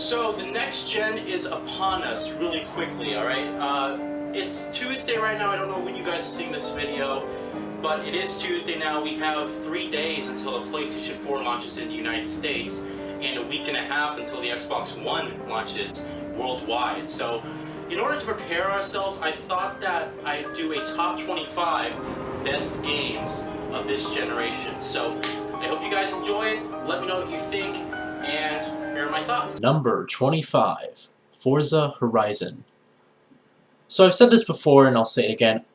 So the next gen is upon us really quickly, alright? It's Tuesday right now. I don't know when you guys are seeing this video, but it is Tuesday now. We have 3 days until the PlayStation 4 launches in the United States, and a week and a half until the Xbox One launches worldwide. So in order to prepare ourselves, I thought that I'd do a top 25 best games of this generation. So I hope you guys enjoy it. Let me know what you think, and here are my thoughts. Number 25, Forza Horizon. So I've said this before and I'll say it again.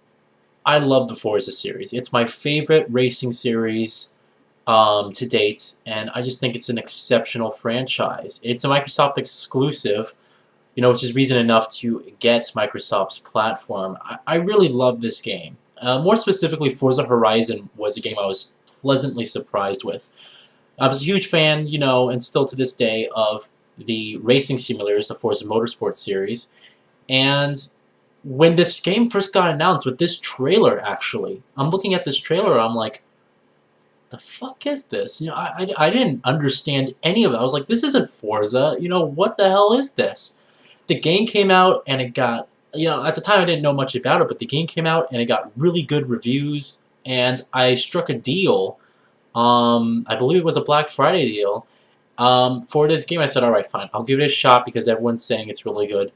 I love the Forza series. It's my favorite racing series to date, and I just think it's an exceptional franchise. It's a Microsoft exclusive, which is reason enough to get Microsoft's platform. I really love this game. More specifically, Forza Horizon was a game I was pleasantly surprised with. I was a huge fan, and still to this day, of the racing simulators, the Forza Motorsport series. And when this game first got announced, with this trailer actually, I'm looking at this trailer, I'm like, the fuck is this? I didn't understand any of it. I was like, this isn't Forza, what the hell is this? The game came out and it got, at the time I didn't know much about it, but the game came out and it got really good reviews, and I struck a deal, I believe it was a Black Friday deal, for this game. I said, alright, fine, I'll give it a shot because everyone's saying it's really good.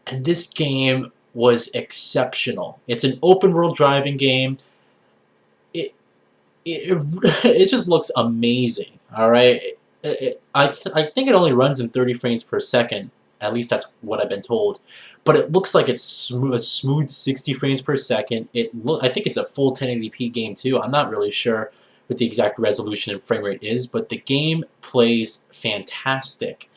And this game was exceptional. It's an open world driving game. It just looks amazing, alright? I think it only runs in 30 frames per second. At least that's what I've been told. But it looks like it's a smooth 60 frames per second. I think it's a full 1080p game too. I'm not really sure what the exact resolution and frame rate is, but the game plays fantastic.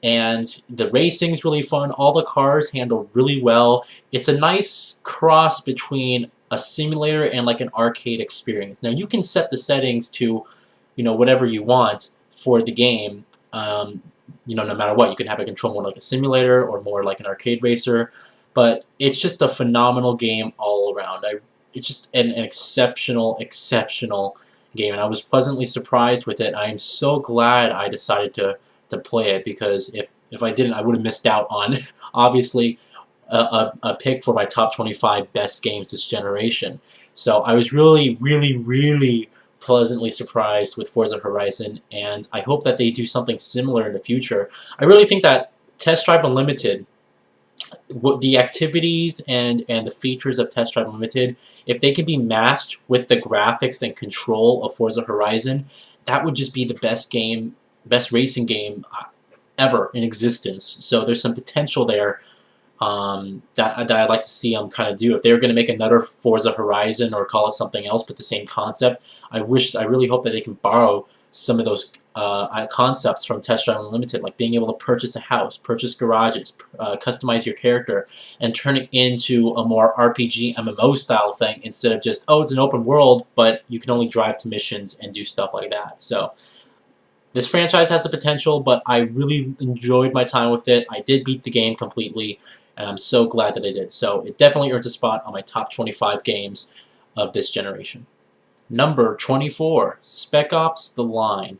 And the racing's really fun. All the cars handle really well. It's a nice cross between a simulator and like an arcade experience. Now you can set the settings to, whatever you want for the game. No matter what, you can have it control more like a simulator or more like an arcade racer. But it's just a phenomenal game all around. It's just an exceptional game, and I was pleasantly surprised with it. I am so glad I decided to play it, because if I didn't, I would have missed out on, obviously, a pick for my top 25 best games this generation. So I was really pleasantly surprised with Forza Horizon, and I hope that they do something similar in the future. I really think that Test Drive Unlimited, the activities and the features of Test Drive Unlimited, if they can be matched with the graphics and control of Forza Horizon, that would just be the best racing game ever in existence. So there's some potential there that I'd like to see them kind of do. If they were going to make another Forza Horizon or call it something else but the same concept, I really hope that they can borrow some of those concepts from Test Drive Unlimited, like being able to purchase a house, purchase garages, customize your character, and turn it into a more RPG MMO style thing instead of just, oh, it's an open world, but you can only drive to missions and do stuff like that. So this franchise has the potential, but I really enjoyed my time with it. I did beat the game completely, and I'm so glad that I did. So it definitely earns a spot on my top 25 games of this generation. Number 24, Spec Ops: The Line.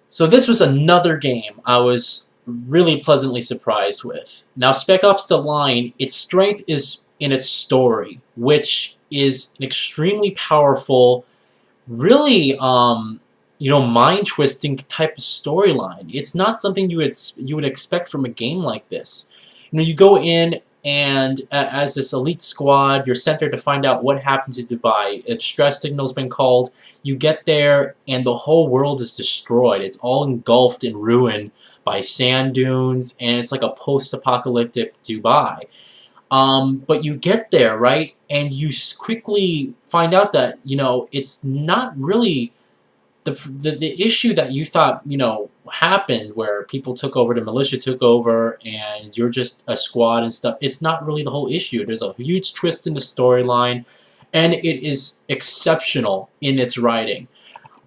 So this was another game I was really pleasantly surprised with. Now, Spec Ops: The Line, its strength is in its story, which is an extremely powerful, really mind-twisting type of storyline. It's not something you would expect from a game like this. You go in, and as this elite squad, you're sent there to find out what happened to Dubai. A distress signal's been called. You get there, and the whole world is destroyed. It's all engulfed in ruin by sand dunes, and it's like a post-apocalyptic Dubai. But you get there, right, and you quickly find out that, it's not really the issue that you thought, happened, where people took over, the militia took over, and you're just a squad and stuff. It's not really the whole issue. There's a huge twist in the storyline, and it is exceptional in its writing.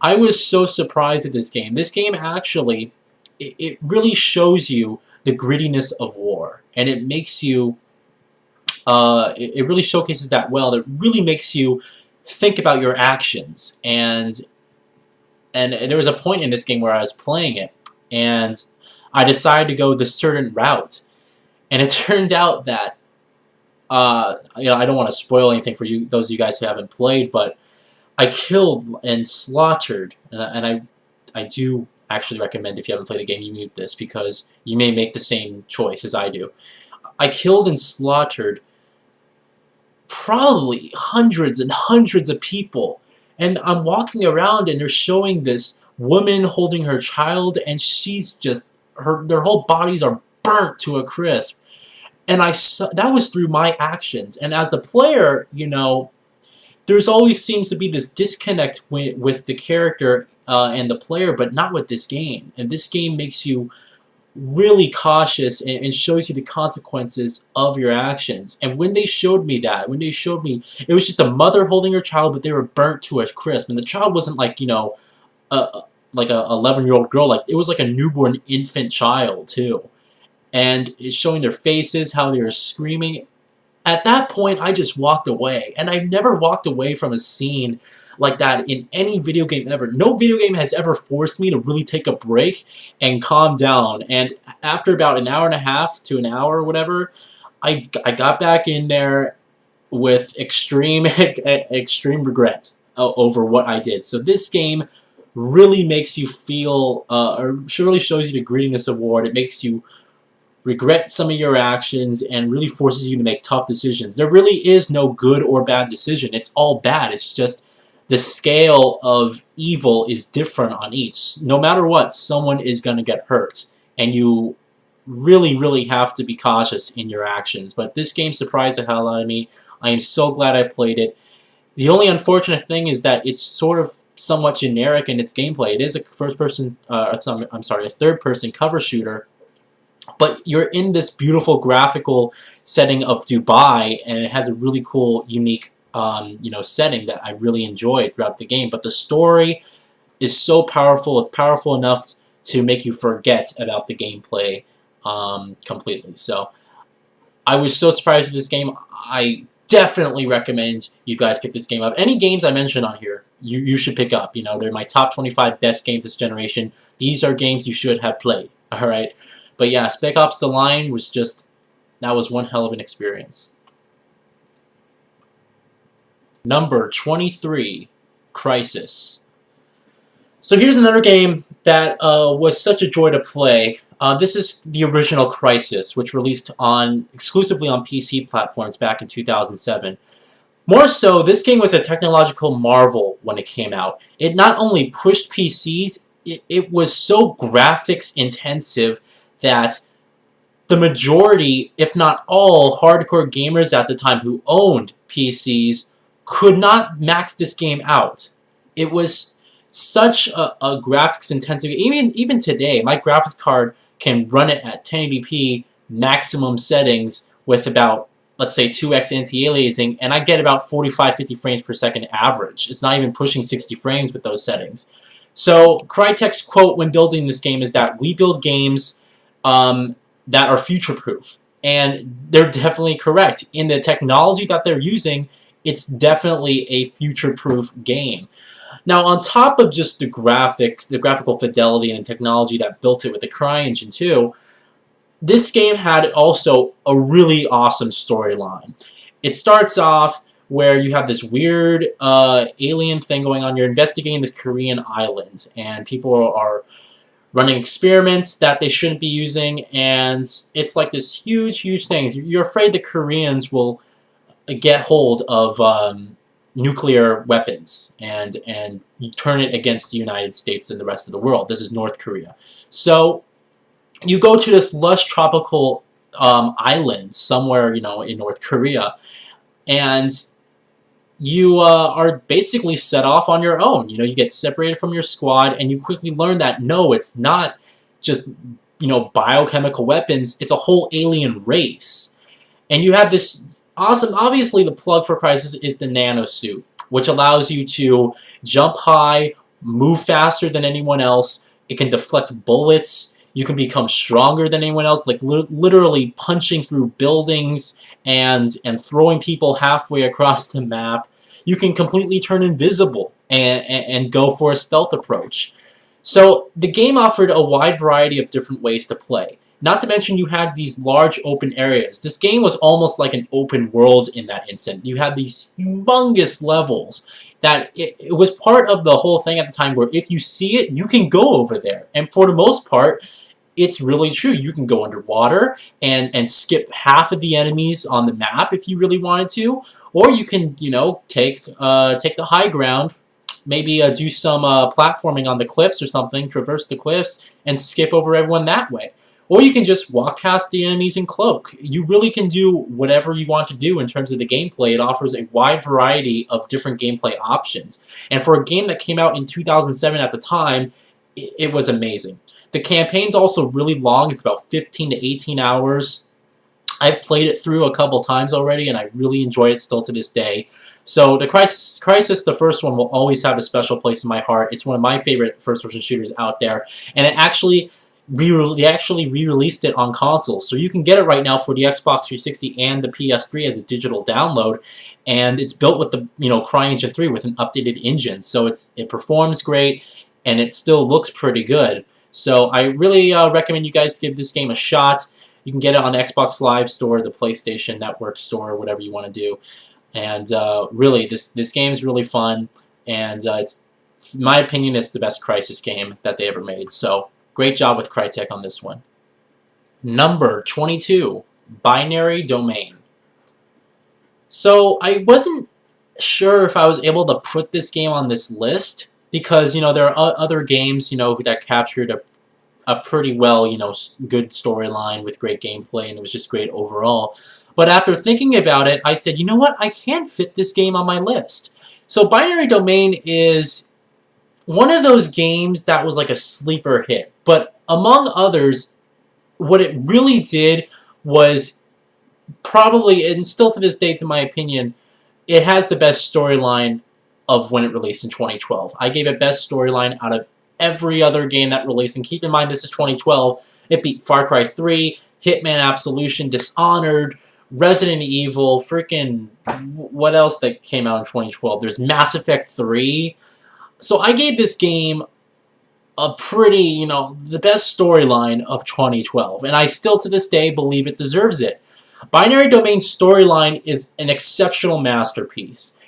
I was so surprised with this game. This game actually, it really shows you the grittiness of war, and it makes you, it really showcases that well. It really makes you think about your actions, and there was a point in this game where I was playing it, and I decided to go the certain route. And it turned out that, you know, I don't want to spoil anything for you, those of you guys who haven't played, but I killed and slaughtered, and I do actually recommend, if you haven't played the game, you mute this, because you may make the same choice as I do. I killed and slaughtered probably hundreds and hundreds of people, and I'm walking around and they're showing this woman holding her child, and she's just, their whole bodies are burnt to a crisp. And that was through my actions. And as the player, you know, there's always seems to be this disconnect with the character and the player, but not with this game. And this game makes you really cautious and shows you the consequences of your actions. And when they showed me that, it was just a mother holding her child, but they were burnt to a crisp. And the child wasn't like, you know, like a 11-year-old girl. Like, it was like a newborn infant child too. And it's showing their faces, how they were screaming. At that point, I just walked away. And I've never walked away from a scene like that in any video game ever. No video game has ever forced me to really take a break and calm down. And after about an hour and a half to an hour or whatever, I got back in there with extreme regret over what I did. So this game really makes you feel, or really shows you the grittiness of war. It makes you regret some of your actions and really forces you to make tough decisions. There really is no good or bad decision. It's all bad. It's just the scale of evil is different on each. No matter what, someone is going to get hurt. And you really, really have to be cautious in your actions. But this game surprised the hell out of me. I am so glad I played it. The only unfortunate thing is that it's sort of somewhat generic in its gameplay. It is a a third-person cover shooter. But you're in this beautiful graphical setting of Dubai, and it has a really cool, unique, you know, setting that I really enjoyed throughout the game. But the story is so powerful; it's powerful enough to make you forget about the gameplay completely. So I was so surprised with this game. I definitely recommend you guys pick this game up. Any games I mentioned on here, you should pick up. You know, they're my top 25 best games this generation. These are games you should have played. All right. But yeah, Spec Ops The Line was just, that was one hell of an experience. Number 23, Crysis. So here's another game that was such a joy to play. This is the original Crysis, which released exclusively on PC platforms back in 2007. More so, this game was a technological marvel when it came out. It not only pushed PCs, it was so graphics intensive that the majority, if not all, hardcore gamers at the time who owned PCs could not max this game out. It was such a graphics intensive. Even today, my graphics card can run it at 1080p maximum settings with about, let's say, 2x anti-aliasing, and I get about 45-50 frames per second average. It's not even pushing 60 frames with those settings. So Crytek's quote when building this game is that we build games that are future-proof. And they're definitely correct. In the technology that they're using, it's definitely a future-proof game. Now, on top of just the graphics, the graphical fidelity and the technology that built it with the CryEngine 2, this game had also a really awesome storyline. It starts off where you have this weird alien thing going on. You're investigating this Korean island, and people are running experiments that they shouldn't be using, and it's like this huge thing. You're afraid the Koreans will get hold of nuclear weapons and you turn it against the United States and the rest of the world. This is North Korea. So you go to this lush tropical island somewhere, you know, in North Korea, and you are basically set off on your own. You know, you get separated from your squad, and you quickly learn that no, it's not just, you know, biochemical weapons. It's a whole alien race. And you have this awesome, obviously the plug for Crysis is the nanosuit, which allows you to jump high, move faster than anyone else. It can deflect bullets. You can become stronger than anyone else, like literally punching through buildings and throwing people halfway across the map. You can completely turn invisible and go for a stealth approach. So the game offered a wide variety of different ways to play. Not to mention you had these large open areas. This game was almost like an open world in that instant. You had these humongous levels that it was part of the whole thing at the time where if you see it, you can go over there. And for the most part, it's really true. You can go underwater and skip half of the enemies on the map if you really wanted to. Or you can, you know, take the high ground, maybe do some platforming on the cliffs or something, traverse the cliffs, and skip over everyone that way. Or you can just walk past the enemies and cloak. You really can do whatever you want to do in terms of the gameplay. It offers a wide variety of different gameplay options. And for a game that came out in 2007 at the time, it was amazing. The campaign's also really long. It's about 15 to 18 hours. I've played it through a couple times already, and I really enjoy it still to this day. So the Crysis, the first one, will always have a special place in my heart. It's one of my favorite first-person shooters out there, and they actually re-released it on consoles, so you can get it right now for the Xbox 360 and the PS3 as a digital download, and it's built with the CryEngine 3 with an updated engine, so it performs great, and it still looks pretty good. So I really recommend you guys give this game a shot. You can get it on the Xbox Live Store, the PlayStation Network Store, whatever you want to do. And really, this game is really fun, and it's, in my opinion, it's the best Crysis game that they ever made. So great job with Crytek on this one. Number 22, Binary Domain. So I wasn't sure if I was able to put this game on this list because there are other games that captured a pretty well good storyline with great gameplay, and it was just great overall. But after thinking about it, I said, you know what? I can't fit this game on my list. So Binary Domain is one of those games that was like a sleeper hit. But among others, what it really did was probably, and still to this day, to my opinion, it has the best storyline of when it released in 2012. I gave it best storyline out of every other game that released. And keep in mind, this is 2012. It beat Far Cry 3, Hitman Absolution, Dishonored, Resident Evil, freaking what else that came out in 2012? There's Mass Effect 3. So I gave this game a pretty, the best storyline of 2012. And I still to this day believe it deserves it. Binary Domain's storyline is an exceptional masterpiece.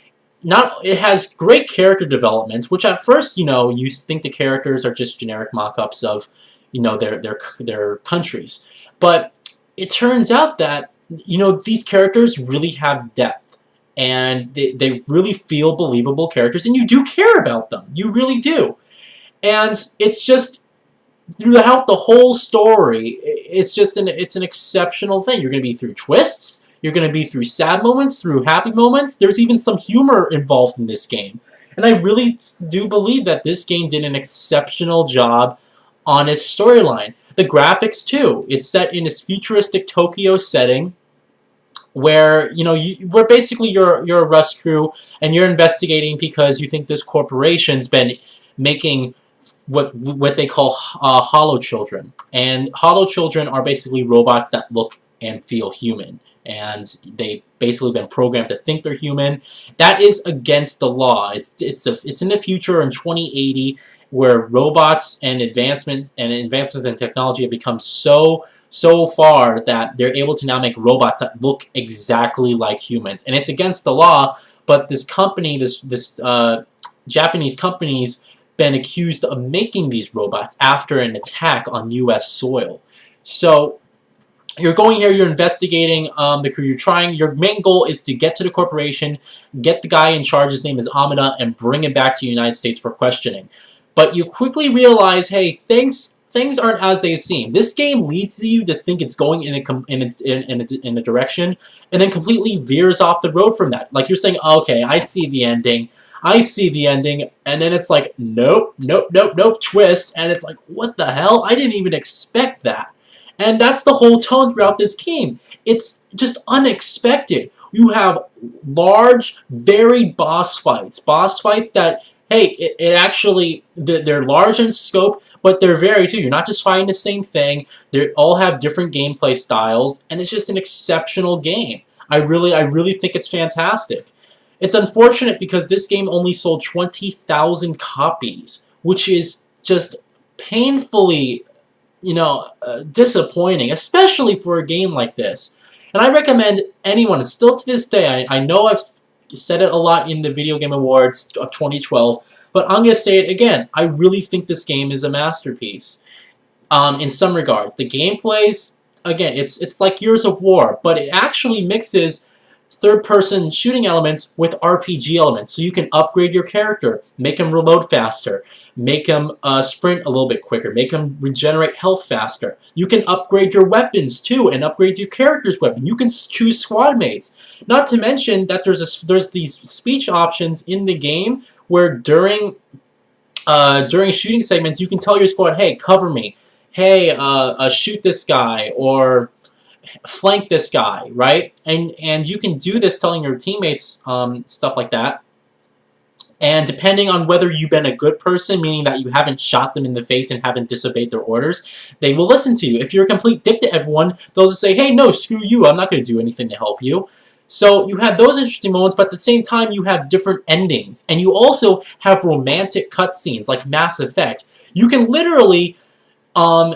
It has great character development, which at first, you think the characters are just generic mock-ups of, their countries. But it turns out that, these characters really have depth. And they really feel believable characters, and you do care about them. You really do. And it's just, throughout the whole story, it's an exceptional thing. You're going to be through twists. You're going to be through sad moments, through happy moments. There's even some humor involved in this game. And I really do believe that this game did an exceptional job on its storyline. The graphics, too. It's set in this futuristic Tokyo setting where, where basically you're a Rust crew and you're investigating because you think this corporation's been making what they call hollow children. And hollow children are basically robots that look and feel human. And they've basically been programmed to think they're human. That is against the law. It's in the future in 2080 where robots and advancements in technology have become so far that they're able to now make robots that look exactly like humans. And it's against the law, but this company, this Japanese company's been accused of making these robots after an attack on U.S. soil. So you're going here, you're investigating the crew, your main goal is to get to the corporation, get the guy in charge, his name is Amada, and bring him back to the United States for questioning. But you quickly realize, hey, things aren't as they seem. This game leads you to think it's going in a direction, and then completely veers off the road from that. Like you're saying, okay, I see the ending, and then it's like, nope, twist, and it's like, what the hell? I didn't even expect that. And that's the whole tone throughout this game. It's just unexpected. You have large, varied boss fights. Boss fights that, hey, it actually, they're large in scope, but they're varied too. You're not just fighting the same thing. They all have different gameplay styles, and it's just an exceptional game. I really think it's fantastic. It's unfortunate because this game only sold 20,000 copies, which is just painfully, disappointing, especially for a game like this. And I recommend anyone, still to this day, I know I've said it a lot in the Video Game Awards of 2012, but I'm going to say it again. I really think this game is a masterpiece. In some regards, the gameplay's, again, it's like Gears of War, but it actually mixes third-person shooting elements with RPG elements. So you can upgrade your character, make him reload faster, make him sprint a little bit quicker, make him regenerate health faster. You can upgrade your weapons too, and upgrade your character's weapon. You can choose squad mates. Not to mention that there's these speech options in the game where during shooting segments you can tell your squad, hey, cover me, hey, shoot this guy, or flank this guy, right? And you can do this telling your teammates stuff like that. And depending on whether you've been a good person, meaning that you haven't shot them in the face and haven't disobeyed their orders, they will listen to you. If you're a complete dick to everyone, they'll just say, hey, no, screw you, I'm not going to do anything to help you. So you have those interesting moments, but at the same time you have different endings. And you also have romantic cutscenes like Mass Effect. You can literally...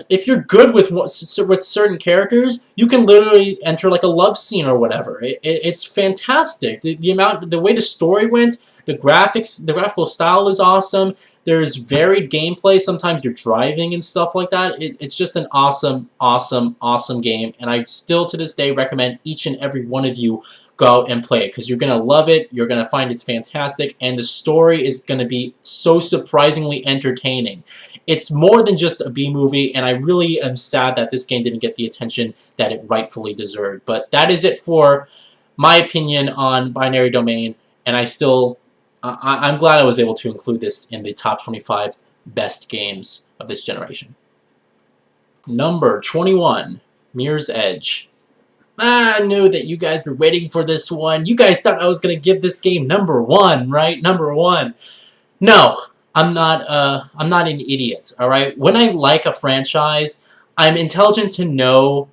if you're good with certain characters, you can literally enter like a love scene or whatever. It's fantastic. The way the story went, the graphical style is awesome. There's varied gameplay. Sometimes you're driving and stuff like that. It's just an awesome, awesome, awesome game. And I still to this day recommend each and every one of you go out and play it because you're going to love it. You're going to find it's fantastic. And the story is going to be so surprisingly entertaining. It's more than just a B-movie, and I really am sad that this game didn't get the attention that it rightfully deserved. But that is it for my opinion on Binary Domain, and I'm glad I was able to include this in the top 25 best games of this generation. Number 21, Mirror's Edge. I knew that you guys were waiting for this one. You guys thought I was going to give this game number 1, right? Number 1. No. I'm not an idiot, alright? When I like a franchise, I'm intelligent to know,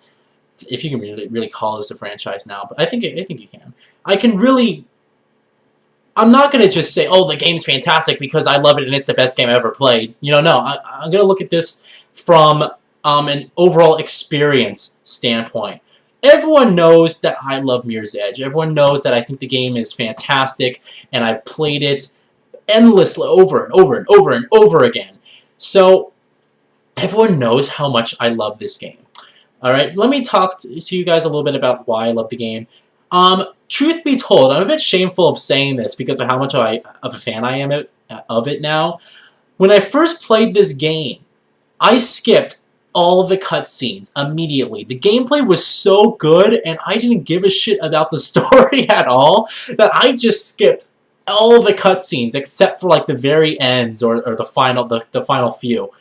if you can really call this a franchise now, but I think you can. I'm not going to just say, oh, the game's fantastic because I love it and it's the best game I ever played. No, I'm going to look at this from an overall experience standpoint. Everyone knows that I love Mirror's Edge. Everyone knows that I think the game is fantastic, and I've played it endlessly over and over and over and over again. So everyone knows how much I love this game. Alright, let me talk to you guys a little bit about why I love the game. Truth be told, I'm a bit shameful of saying this because of how much of a fan I am of it now. When I first played this game, I skipped all the cutscenes immediately. The gameplay was so good, and I didn't give a shit about the story at all, that I just skipped all the cutscenes except for like the very ends or the final few.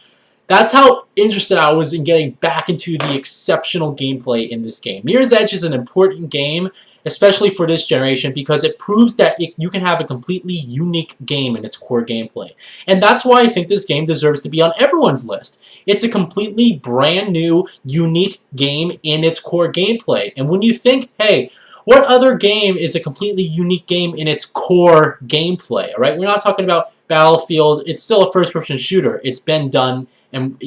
That's how interested I was in getting back into the exceptional gameplay in this game. Mirror's Edge is an important game, especially for this generation, because it proves that you can have a completely unique game in its core gameplay. And that's why I think this game deserves to be on everyone's list. It's a completely brand new, unique game in its core gameplay. And when you think, hey, what other game is a completely unique game in its core gameplay? All right, we're not talking about Battlefield. It's still a first-person shooter. It's been done, and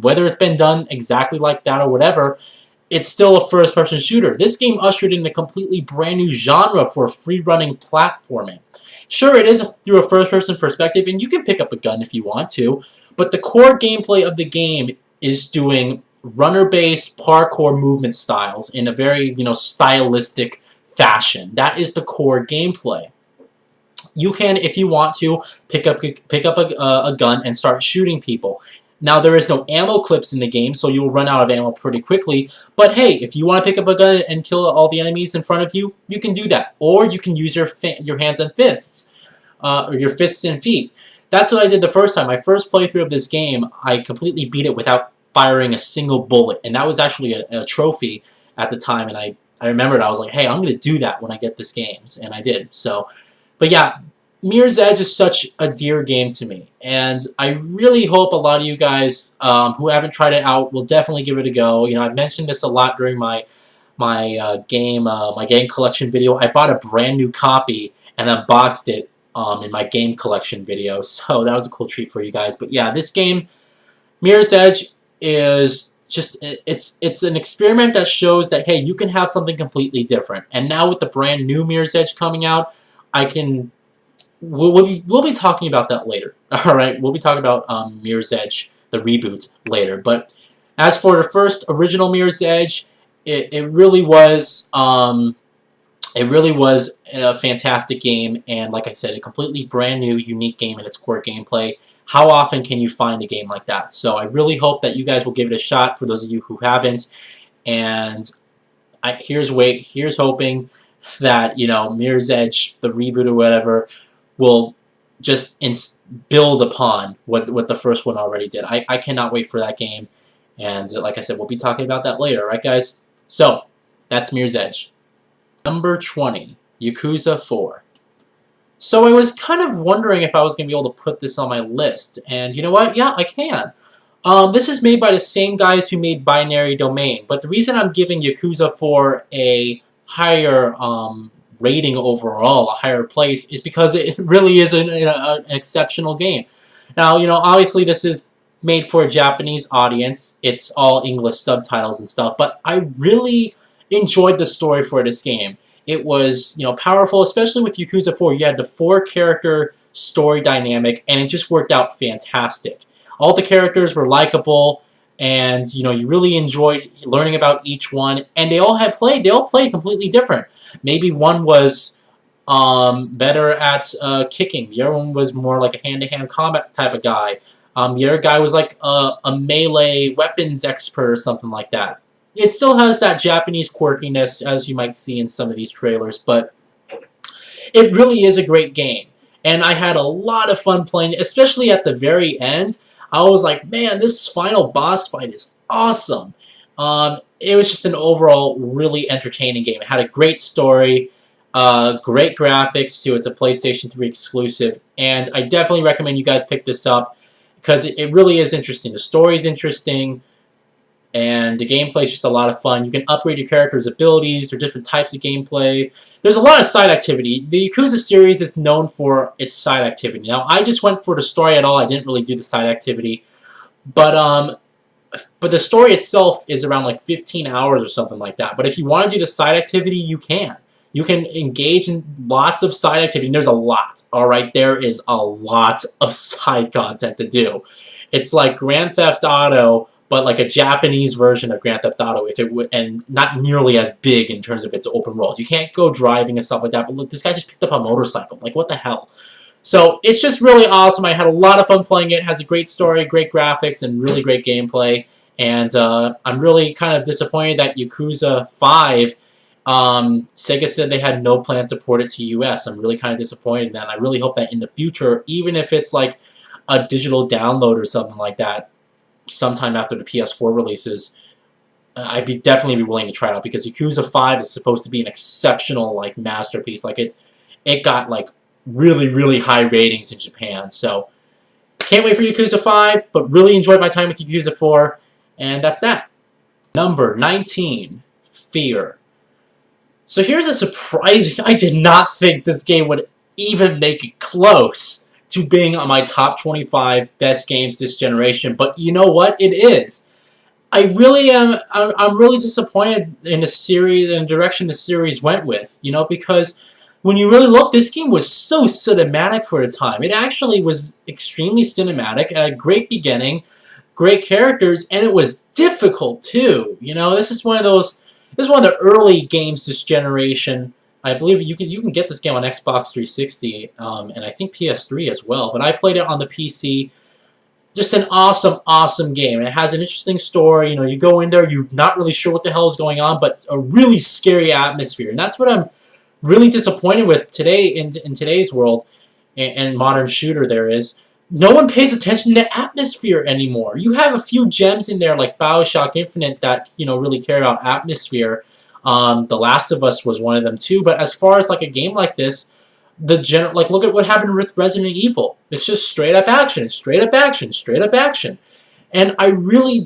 whether it's been done exactly like that or whatever, it's still a first-person shooter. This game ushered in a completely brand new genre for free-running platforming. Sure, it is through a first-person perspective, and you can pick up a gun if you want to, but the core gameplay of the game is doing runner-based parkour movement styles in a very, stylistic fashion. That is the core gameplay. You can, if you want to, pick up a gun and start shooting people. Now, there is no ammo clips in the game, so you'll run out of ammo pretty quickly. But hey, if you want to pick up a gun and kill all the enemies in front of you, you can do that. Or you can use your hands and fists, or your fists and feet. That's what I did the first time. My first playthrough of this game, I completely beat it without firing a single bullet, and that was actually a trophy at the time, and I remembered, I was like, hey, I'm going to do that when I get this game, and I did. So, but yeah, Mirror's Edge is such a dear game to me, and I really hope a lot of you guys who haven't tried it out will definitely give it a go. I've mentioned this a lot during my game collection video. I bought a brand new copy and unboxed it in my game collection video, so that was a cool treat for you guys. But yeah, this game Mirror's Edge is just it's an experiment that shows that hey, you can have something completely different. And now with the brand new Mirror's Edge coming out, I can we'll be talking about that later. All right, we'll be talking about Mirror's Edge, the reboot, later. But as for the first original Mirror's Edge, it really was a fantastic game, and like I said, a completely brand new, unique game in its core gameplay. How often can you find a game like that? So I really hope that you guys will give it a shot for those of you who haven't. And here's hoping that, you know, Mirror's Edge, the reboot or whatever, will just build upon what the first one already did. I cannot wait for that game. And like I said, we'll be talking about that later, right, guys? So that's Mirror's Edge. Number 20, Yakuza 4. So I was kind of wondering if I was going to be able to put this on my list. And you know what? Yeah, I can. This is made by the same guys who made Binary Domain. But the reason I'm giving Yakuza 4 a higher rating overall, a higher place, is because it really is an exceptional game. Now, you know, obviously this is made for a Japanese audience. It's all English subtitles and stuff. But I really enjoyed the story for this game. It was, you know, powerful, especially with Yakuza 4. You had the 4-character story dynamic, and it just worked out fantastic. All the characters were likable, and you know, you really enjoyed learning about each one. And they all played completely different. Maybe one was better at kicking. The other one was more like a hand-to-hand combat type of guy. The other guy was like a melee weapons expert or something like that. It still has that Japanese quirkiness, as you might see in some of these trailers, but it really is a great game. And I had a lot of fun playing it, especially at the very end. I was like, man, this final boss fight is awesome. It was just an overall really entertaining game. It had a great story, great graphics too. It's a PlayStation 3 exclusive, and I definitely recommend you guys pick this up because it really is interesting. The story is interesting, and the gameplay is just a lot of fun. You can upgrade your character's abilities. There are different types of gameplay. There's a lot of side activity. The Yakuza series is known for its side activity. Now, I just went for the story at all. I didn't really do the side activity. But the story itself is around like 15 hours or something like that. But if you want to do the side activity, you can. You can engage in lots of side activity. And there's a lot, all right? There is a lot of side content to do. It's like Grand Theft Auto, but like a Japanese version of Grand Theft Auto, and not nearly as big in terms of its open world. You can't go driving and stuff like that, but look, this guy just picked up a motorcycle. Like, what the hell? So, it's just really awesome. I had a lot of fun playing it. It has a great story, great graphics, and really great gameplay. And I'm really kind of disappointed that Yakuza 5, Sega said they had no plans to port it to US. I'm really kind of disappointed in that. I really hope that in the future, even if it's like a digital download or something like that, sometime after the PS4 releases, I'd definitely be willing to try it out, because Yakuza 5 is supposed to be an exceptional like masterpiece. Like it got like really high ratings in Japan. So can't wait for Yakuza 5, but really enjoyed my time with Yakuza 4, and that's that. Number 19, Fear. So here's a surprising. I did not think this game would even make it close to being on my top 25 best games this generation, but you know what? It is. I'm really disappointed in the series and the direction the series went with, you know, because when you really look, this game was so cinematic for the time. It actually was extremely cinematic, and a great beginning, great characters, and it was difficult too. You know, this is one of the early games this generation. I believe you can get this game on Xbox 360 and I think PS3 as well. But I played it on the PC. Just an awesome game. And it has an interesting story. You know, you go in there, you're not really sure what the hell is going on, but a really scary atmosphere. And that's what I'm really disappointed with today in today's world and modern shooter. There is no one pays attention to atmosphere anymore. You have a few gems in there like BioShock Infinite that, you know, really care about atmosphere. The Last of Us was one of them too, but as far as like a game like this, like look at what happened with Resident Evil. It's just straight up action, straight up action, straight up action. And I'm really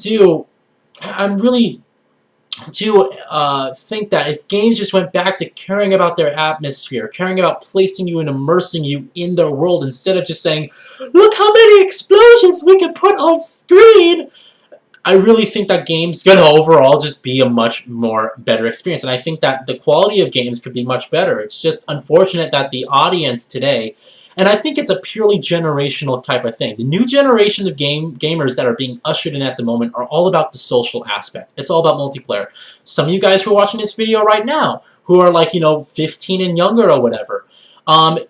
to think that if games just went back to caring about their atmosphere, caring about placing you and immersing you in their world, instead of just saying, look how many explosions we can put on screen, I really think that games gonna overall just be a much more better experience. And I think that the quality of games could be much better. It's just unfortunate that the audience today, and I think it's a purely generational type of thing. The new generation of gamers that are being ushered in at the moment are all about the social aspect. It's all about multiplayer. Some of you guys who are watching this video right now, who are like, 15 and younger or whatever,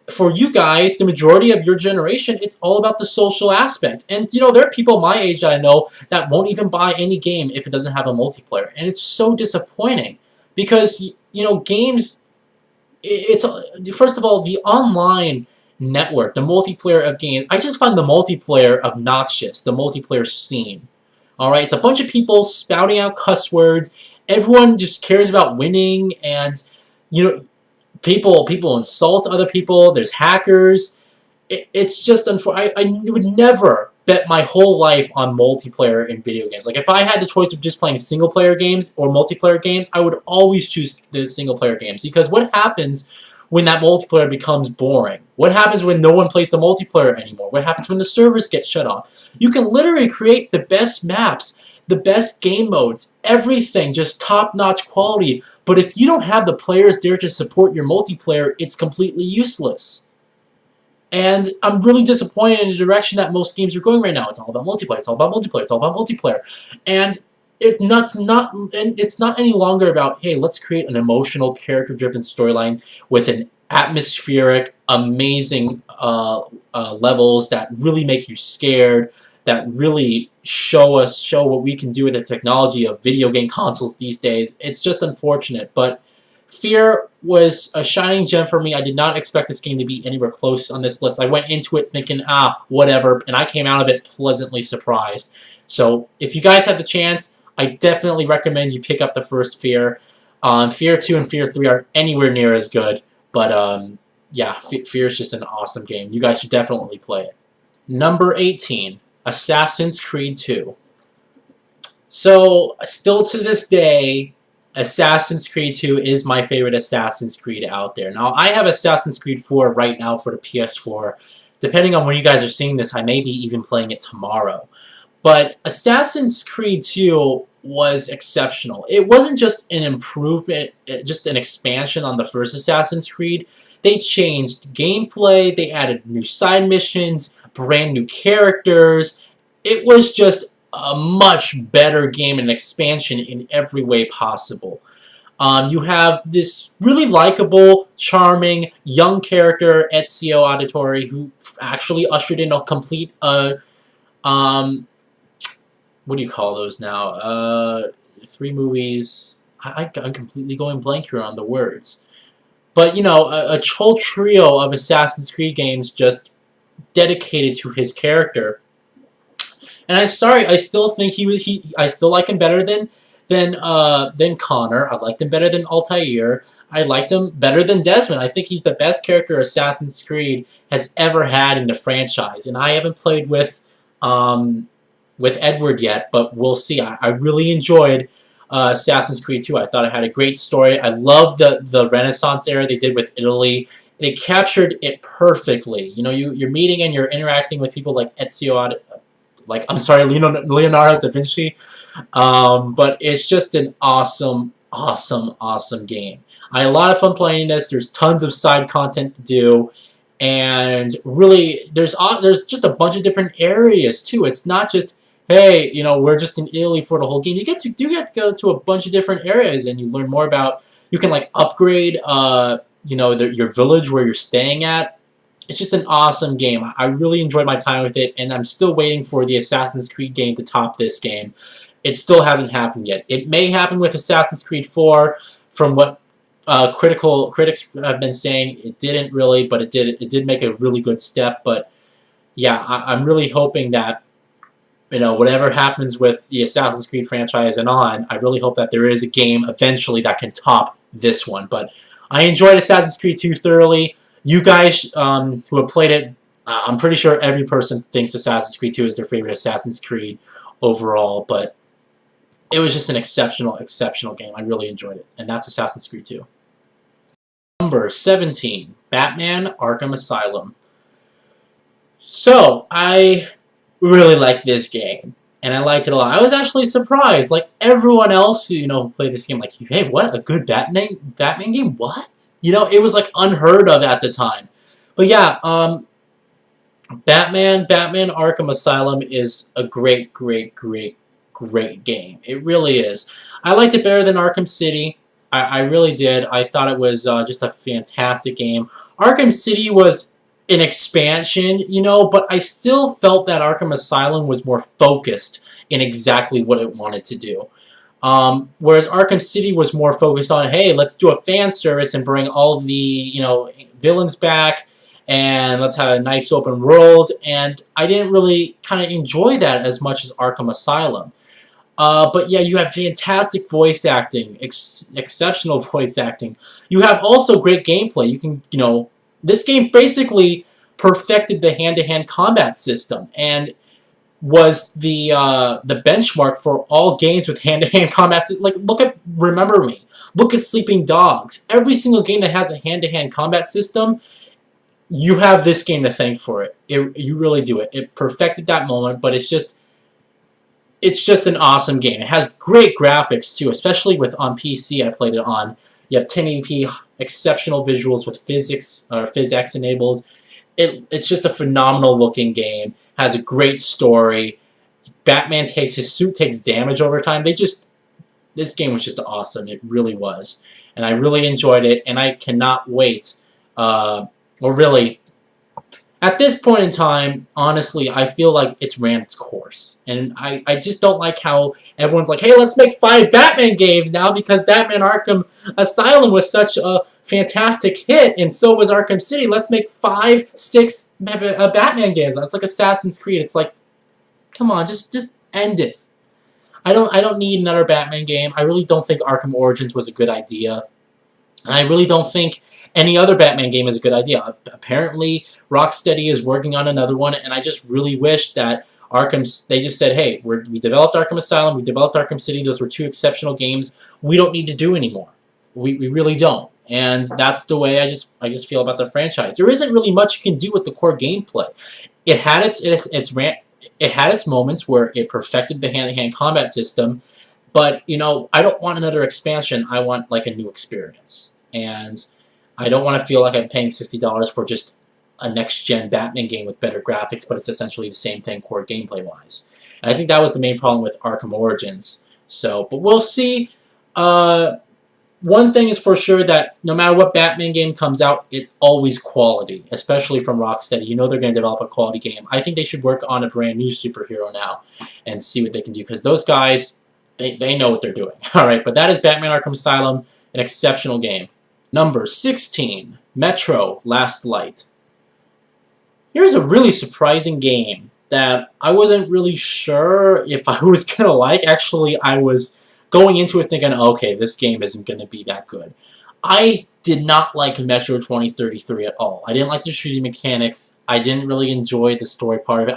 for you guys, the majority of your generation, it's all about the social aspect. And, there are people my age that I know that won't even buy any game if it doesn't have a multiplayer. And it's so disappointing because, games, it's, first of all, the online network, the multiplayer of games, I just find the multiplayer obnoxious, the multiplayer scene. Alright, it's a bunch of people spouting out cuss words. Everyone just cares about winning, and, people insult other people. There's hackers. It's just unfortunate. I would never bet my whole life on multiplayer in video games. Like, if I had the choice of just playing single-player games or multiplayer games, I would always choose the single-player games. Because what happens when that multiplayer becomes boring? What happens when no one plays the multiplayer anymore? What happens when the servers get shut off? You can literally create the best maps, the best game modes, everything, just top-notch quality. But if you don't have the players there to support your multiplayer, it's completely useless. And I'm really disappointed in the direction that most games are going right now. It's all about multiplayer. It's all about multiplayer. It's all about multiplayer. And it's not any longer about, hey, let's create an emotional, character-driven storyline with an atmospheric, amazing levels that really make you scared, that really show what we can do with the technology of video game consoles these days. It's just unfortunate, but Fear was a shining gem for me. I did not expect this game to be anywhere close on this list. I went into it thinking, whatever, and I came out of it pleasantly surprised. So if you guys have the chance, I definitely recommend you pick up the first Fear. Fear 2 and Fear 3 aren't anywhere near as good, but yeah, Fear is just an awesome game. You guys should definitely play it. Number 18, Assassin's Creed 2. So, still to this day, Assassin's Creed 2 is my favorite Assassin's Creed out there. Now, I have Assassin's Creed 4 right now for the PS4. Depending on when you guys are seeing this, I may be even playing it tomorrow. But Assassin's Creed 2 was exceptional. It wasn't just an improvement, just an expansion on the first Assassin's Creed. They changed gameplay, they added new side missions, brand new characters. It was just a much better game and expansion in every way possible. You have this really likable, charming, young character, Ezio Auditore, who actually ushered in a complete, what do you call those now? 3 movies. I'm completely going blank here on the words. But, a whole trio of Assassin's Creed games just dedicated to his character. And I'm sorry, I still think I still like him better than Connor. I liked him better than Altair. I liked him better than Desmond. I think he's the best character Assassin's Creed has ever had in the franchise. And I haven't played with Edward yet, but we'll see. I really enjoyed Assassin's Creed 2. I thought it had a great story. I love the Renaissance era they did with Italy. They captured it perfectly. You're meeting and you're interacting with people like Ezio, Leonardo da Vinci. But it's just an awesome, awesome, awesome game. I had a lot of fun playing this. There's tons of side content to do. And really, there's just a bunch of different areas, too. It's not just, hey, we're just in Italy for the whole game. You get to go to a bunch of different areas, and you learn more about, you can, upgrade, your village where you're staying at. It's just an awesome game. I really enjoyed my time with it, and I'm still waiting for the Assassin's Creed game to top this game. It still hasn't happened yet. It may happen with Assassin's Creed 4, from what critics have been saying. It didn't really, but it did make a really good step. But yeah, I'm really hoping that whatever happens with the Assassin's Creed franchise and on, I really hope that there is a game eventually that can top this one. But I enjoyed Assassin's Creed 2 thoroughly. You guys who have played it, I'm pretty sure every person thinks Assassin's Creed 2 is their favorite Assassin's Creed overall. But it was just an exceptional game. I really enjoyed it, and that's Assassin's Creed 2. Number 17, Batman Arkham Asylum. So, I really liked this game, and I liked it a lot. I was actually surprised, like everyone else who, played this game, like, hey, what, a good Batman game? What? It was like unheard of at the time. But yeah, Batman Arkham Asylum is a great game. It really is. I liked it better than Arkham City. I really did. I thought it was just a fantastic game. Arkham City was an expansion, but I still felt that Arkham Asylum was more focused in exactly what it wanted to do. Whereas Arkham City was more focused on, hey, let's do a fan service and bring all of the, villains back, and let's have a nice open world, and I didn't really kind of enjoy that as much as Arkham Asylum. But yeah, you have fantastic voice acting, exceptional voice acting. You have also great gameplay. You can, this game basically perfected the hand-to-hand combat system and was the benchmark for all games with hand-to-hand combat. Like, look at Remember Me. Look at Sleeping Dogs. Every single game that has a hand-to-hand combat system, you have this game to thank for it. You really do it. It perfected that moment, but it's just an awesome game. It has great graphics too, especially on PC. I played it on. You have 1080p, exceptional visuals with PhysX enabled. It's just a phenomenal looking game. Has a great story. Batman his suit takes damage over time. This game was just awesome. It really was, and I really enjoyed it. And I cannot wait. Really, at this point in time, honestly, I feel like it's ran its course. And I just don't like how everyone's like, hey, let's make 5 Batman games now because Batman Arkham Asylum was such a fantastic hit, and so was Arkham City. Let's make 5, 6 Batman games. That's like Assassin's Creed. It's like, come on, just end it. I don't need another Batman game. I really don't think Arkham Origins was a good idea. And I really don't think any other Batman game is a good idea. Apparently, Rocksteady is working on another one, and I just really wish that they just said, hey, we developed Arkham Asylum, we developed Arkham City, those were 2 exceptional games, we don't need to do anymore. We really don't. And that's the way I just feel about the franchise. There isn't really much you can do with the core gameplay. It had its moments where it perfected the hand-to-hand combat system, but, I don't want another expansion. I want, like, a new experience. And I don't want to feel like I'm paying $60 for just a next-gen Batman game with better graphics, but it's essentially the same thing core gameplay-wise. And I think that was the main problem with Arkham Origins. So, but we'll see. One thing is for sure that no matter what Batman game comes out, it's always quality, especially from Rocksteady. They're going to develop a quality game. I think they should work on a brand new superhero now and see what they can do, because those guys, they know what they're doing. All right, but that is Batman Arkham Asylum, an exceptional game. Number 16, Metro Last Light. Here's a really surprising game that I wasn't really sure if I was going to like. Actually, I was going into it thinking, okay, this game isn't going to be that good. I did not like Metro 2033 at all. I didn't like the shooting mechanics. I didn't really enjoy the story part of it.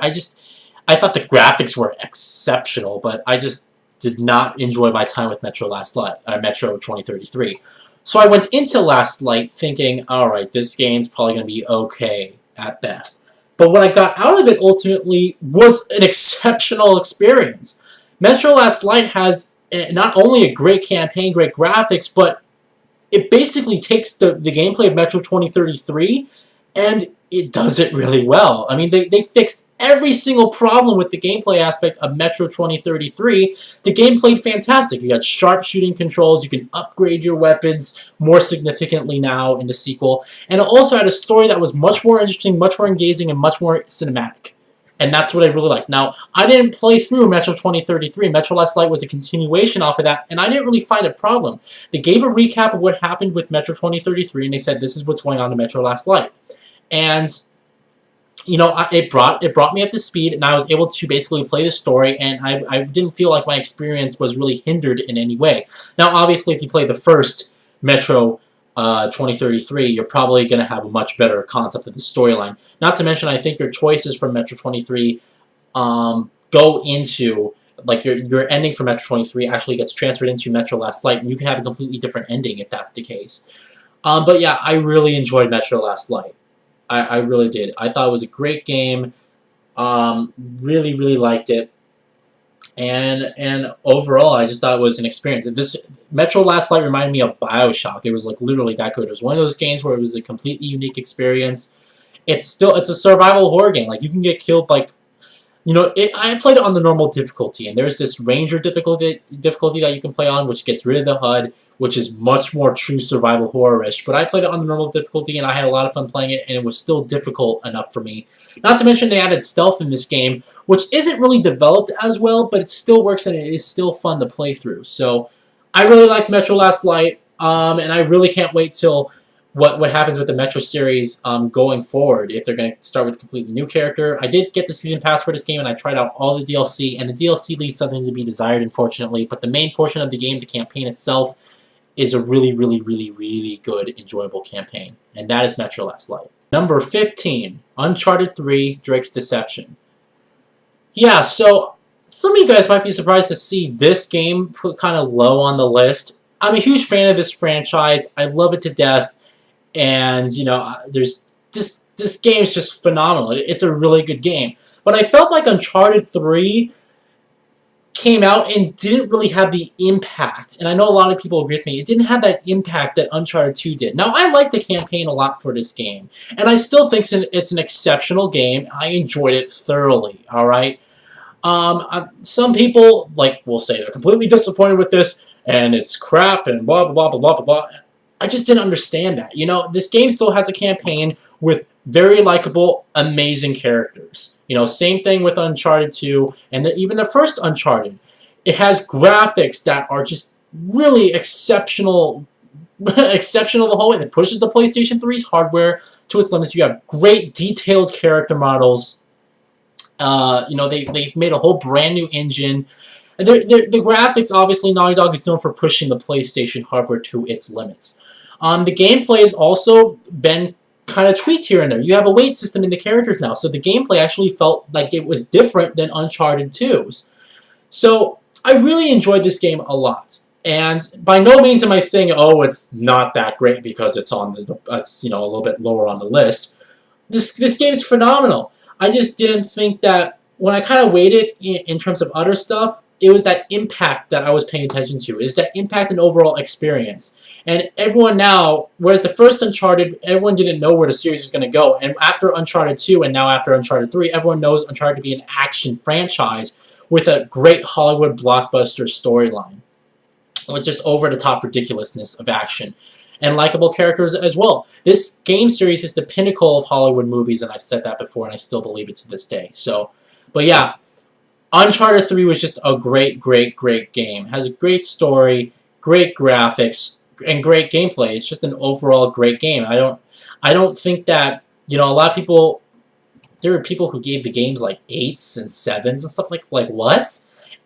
I thought the graphics were exceptional, but I just did not enjoy my time with Metro 2033. So I went into Last Light thinking, alright, this game's probably going to be okay at best. But what I got out of it ultimately was an exceptional experience. Metro Last Light has not only a great campaign, great graphics, but it basically takes the gameplay of Metro 2033 and it does it really well. I mean, they fixed every single problem with the gameplay aspect of Metro 2033. The game played fantastic. You got sharp shooting controls. You can upgrade your weapons more significantly now in the sequel. And it also had a story that was much more interesting, much more engaging, and much more cinematic. And that's what I really liked. Now, I didn't play through Metro 2033. Metro Last Light was a continuation off of that, and I didn't really find a problem. They gave a recap of what happened with Metro 2033, and they said, this is what's going on in Metro Last Light. And, you know, it brought me up to speed, and I was able to basically play the story, and I didn't feel like my experience was really hindered in any way. Now, obviously, if you play the first Metro 2033, you're probably going to have a much better concept of the storyline. Not to mention, I think your choices from Metro 23 go into like your ending for Metro 23 actually gets transferred into Metro Last Light, and you can have a completely different ending if that's the case. But yeah, I really enjoyed Metro Last Light. I really did. I thought it was a great game. Really, really liked it. And overall, I just thought it was an experience. This Metro Last Light reminded me of BioShock. It was like literally that good. It was one of those games where it was a completely unique experience. It's a survival horror game. Like, you can get killed like, you know, I played it on the normal difficulty, and there's this Ranger difficulty that you can play on, which gets rid of the HUD, which is much more true survival horror-ish. But I played it on the normal difficulty, and I had a lot of fun playing it, and it was still difficult enough for me. Not to mention they added stealth in this game, which isn't really developed as well, but it still works, and it is still fun to play through. So I really liked Metro Last Light, and I really can't wait till what happens with the Metro series going forward, if they're going to start with a completely new character. I did get the Season Pass for this game, and I tried out all the DLC, and the DLC leaves something to be desired, unfortunately, but the main portion of the game, the campaign itself, is a really, really, really, really good, enjoyable campaign, and that is Metro Last Light. Number 15, Uncharted 3, Drake's Deception. Yeah, so some of you guys might be surprised to see this game put kind of low on the list. I'm a huge fan of this franchise. I love it to death. And, you know, this game's just phenomenal. It's a really good game. But I felt like Uncharted 3 came out and didn't really have the impact. And I know a lot of people agree with me. It didn't have that impact that Uncharted 2 did. Now, I like the campaign a lot for this game. And I still think it's an exceptional game. I enjoyed it thoroughly, alright? Some people, like, will say they're completely disappointed with this, and it's crap, and blah, blah, blah, blah, blah, blah. I just didn't understand that. You know, this game still has a campaign with very likable, amazing characters. You know, same thing with Uncharted 2, and even the first Uncharted. It has graphics that are just really exceptional, exceptional the whole way. It pushes the PlayStation 3's hardware to its limits. You have great, detailed character models. You know, they made a whole brand new engine. The graphics, obviously, Naughty Dog is known for pushing the PlayStation hardware to its limits. The gameplay has also been kind of tweaked here and there. You have a weight system in the characters now, so the gameplay actually felt like it was different than Uncharted 2's. So, I really enjoyed this game a lot. And by no means am I saying, oh, it's not that great because it's you know, a little bit lower on the list. This game's phenomenal. I just didn't think that when I kind of weighted in terms of other stuff, it was that impact that I was paying attention to. It was that impact and overall experience. And everyone now, whereas the first Uncharted, everyone didn't know where the series was going to go. And after Uncharted 2 and now after Uncharted 3, everyone knows Uncharted to be an action franchise with a great Hollywood blockbuster storyline. With just over-the-top ridiculousness of action. And likable characters as well. This game series is the pinnacle of Hollywood movies, and I've said that before, and I still believe it to this day. So, but yeah. Uncharted 3 was just a great, great, great game. It has a great story, great graphics, and great gameplay. It's just an overall great game. I don't think that, you know, a lot of people, there were people who gave the games like 8s and 7s and stuff like what?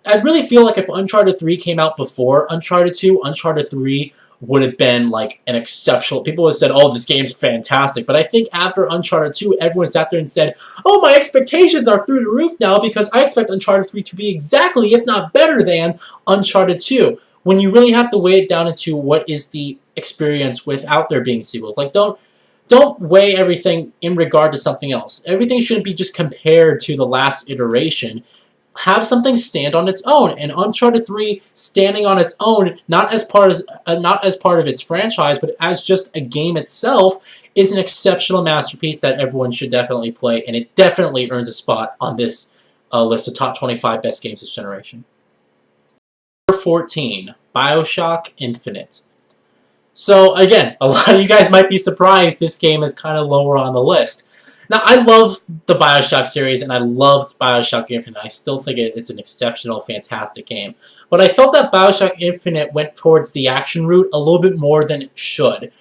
I really feel like if Uncharted 3 came out before Uncharted 2, Uncharted 3 would have been like an exceptional... People would have said, oh, this game's fantastic. But I think after Uncharted 2, everyone sat there and said, oh, my expectations are through the roof now because I expect Uncharted 3 to be exactly, if not better than, Uncharted 2. When you really have to weigh it down into what is the experience without there being sequels. Like, don't weigh everything in regard to something else. Everything shouldn't be just compared to the last iteration. Have something stand on its own, and Uncharted 3 standing on its own, not as part of its franchise, but as just a game itself, is an exceptional masterpiece that everyone should definitely play, and it definitely earns a spot on this list of top 25 best games this generation. Number 14, BioShock Infinite. So again, a lot of you guys might be surprised this game is kind of lower on the list. Now, I love the BioShock series, and I loved BioShock Infinite. I still think it's an exceptional, fantastic game. But I felt that BioShock Infinite went towards the action route a little bit more than it should.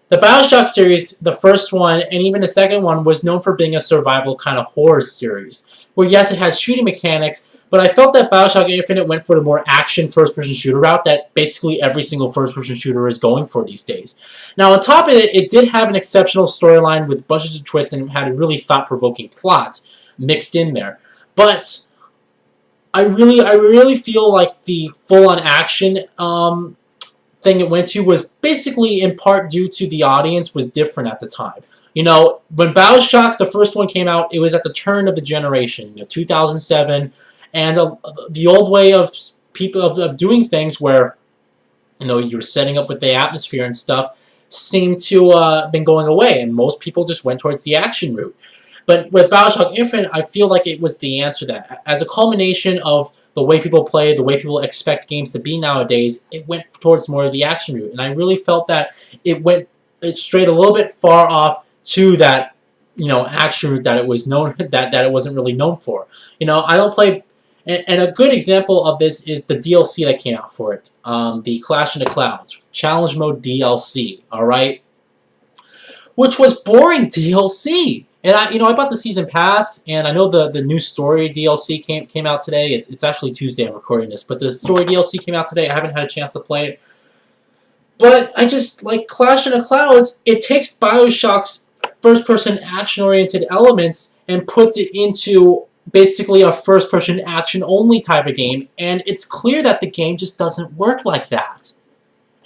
The BioShock series, the first one, and even the second one, was known for being a survival kind of horror series. Where, yes, it has shooting mechanics, but I felt that BioShock Infinite went for the more action first-person shooter route that basically every single first-person shooter is going for these days. Now, on top of it, it did have an exceptional storyline with bunches of twists and had a really thought-provoking plot mixed in there. But I really feel like the full-on action thing it went to was basically in part due to the audience was different at the time. You know, when BioShock, the first one, came out, it was at the turn of the generation, 2007, and the old way of people of doing things where, you're setting up with the atmosphere and stuff seemed to been going away, and most people just went towards the action route. But with BioShock Infinite, I feel like it was the answer to that. As a culmination of the way people play, the way people expect games to be nowadays, it went towards more of the action route. And I really felt that it strayed a little bit far off to that, action route that it was known, that it wasn't really known for. I don't play, and a good example of this is the DLC that came out for it, the Clash in the Clouds, Challenge Mode DLC, alright? Which was boring DLC. And I bought the season pass, and I know the new story DLC came out today. It's actually Tuesday I'm recording this, but the story DLC came out today. I haven't had a chance to play it. But I just, like Clash in the Clouds, it takes BioShock's first-person action-oriented elements and puts it into basically a first-person action-only type of game, and it's clear that the game just doesn't work like that.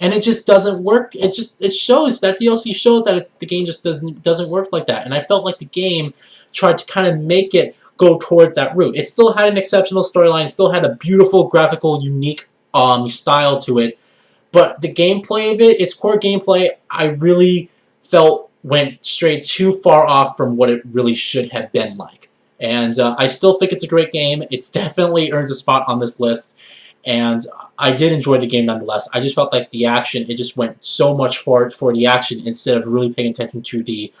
And it just doesn't work. It shows, that DLC shows that the game just doesn't work like that. And I felt like the game tried to kind of make it go towards that route. It still had an exceptional storyline. It still had a beautiful, graphical, unique style to it. But the gameplay of it, its core gameplay, I really felt went straight too far off from what it really should have been like. And I still think it's a great game. It definitely earns a spot on this list. And I did enjoy the game nonetheless. I just felt like the action, it just went so much for the action instead of really paying attention to the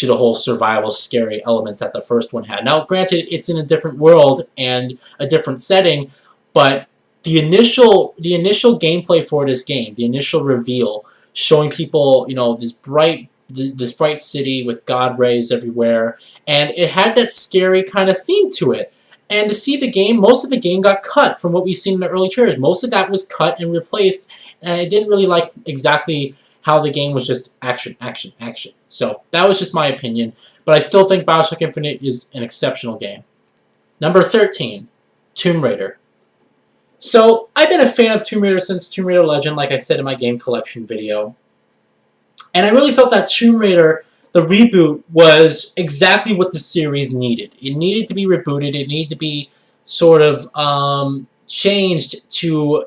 whole survival scary elements that the first one had. Now, granted, it's in a different world and a different setting, but the initial gameplay for this game, the initial reveal, showing people, this bright city with God rays everywhere, and it had that scary kind of theme to it. And to see the game, most of the game got cut from what we've seen in the early trailers. Most of that was cut and replaced, and I didn't really like exactly how the game was just action, action, action. So that was just my opinion, but I still think BioShock Infinite is an exceptional game. Number 13, Tomb Raider. So I've been a fan of Tomb Raider since Tomb Raider Legend, like I said in my game collection video. And I really felt that Tomb Raider, the reboot, was exactly what the series needed. It needed to be rebooted. It needed to be sort of changed to,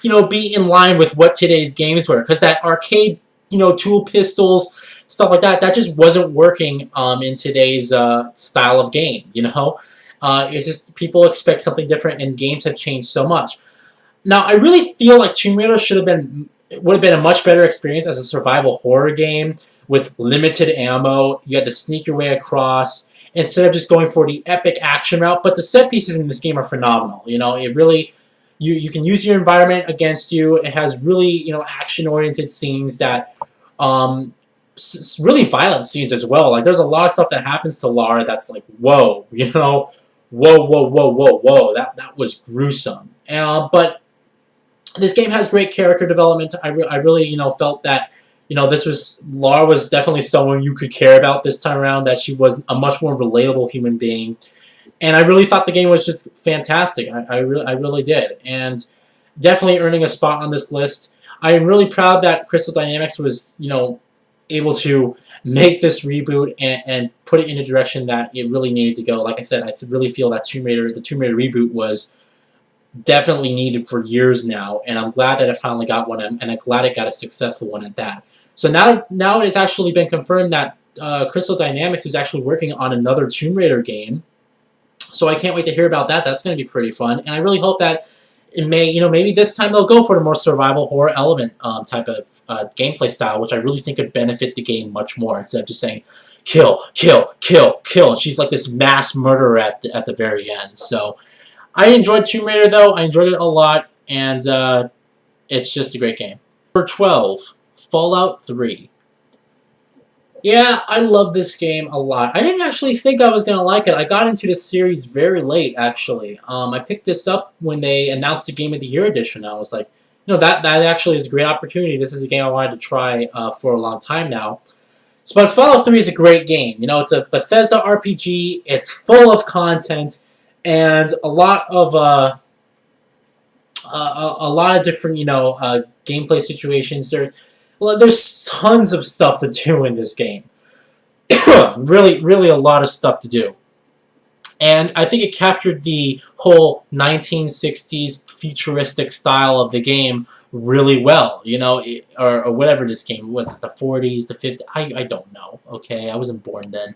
be in line with what today's games were. Because that arcade, tool pistols, stuff like that, that just wasn't working in today's style of game, It's just people expect something different, and games have changed so much. Now, I really feel like Tomb Raider would have been a much better experience as a survival horror game with limited ammo. You had to sneak your way across instead of just going for the epic action route. But the set pieces in this game are phenomenal. It really, you can use your environment against you. It has really, action-oriented scenes that, really violent scenes as well. Like, there's a lot of stuff that happens to Lara that's like, whoa, whoa, whoa, whoa, whoa, whoa. That was gruesome. But this game has great character development. I really, felt that, Lara was definitely someone you could care about this time around, that she was a much more relatable human being. And I really thought the game was just fantastic. I really did. And definitely earning a spot on this list. I am really proud that Crystal Dynamics was, able to make this reboot and put it in a direction that it really needed to go. Like I said, I really feel that the Tomb Raider reboot was definitely needed for years now, and I'm glad that it finally got one, and I'm glad it got a successful one at that. So now it's actually been confirmed that Crystal Dynamics is actually working on another Tomb Raider game. So I can't wait to hear about that. That's going to be pretty fun, and I really hope that it may, maybe this time they'll go for the more survival horror element type of gameplay style, which I really think could benefit the game much more, instead of just saying kill, kill, kill, kill. And she's like this mass murderer at the very end. So I enjoyed Tomb Raider, though. I enjoyed it a lot, and it's just a great game. Number 12, Fallout 3. Yeah, I love this game a lot. I didn't actually think I was going to like it. I got into this series very late, actually. I picked this up when they announced the Game of the Year edition. I was like, that actually is a great opportunity. This is a game I wanted to try for a long time now. But Fallout 3 is a great game. It's a Bethesda RPG. It's full of content. and a lot of different gameplay situations. There's tons of stuff to do in this game. Really a lot of stuff to do. And I think it captured the whole 1960s futuristic style of the game really well, or whatever this game was, the 40s, the 50s, I don't know, okay, I wasn't born then.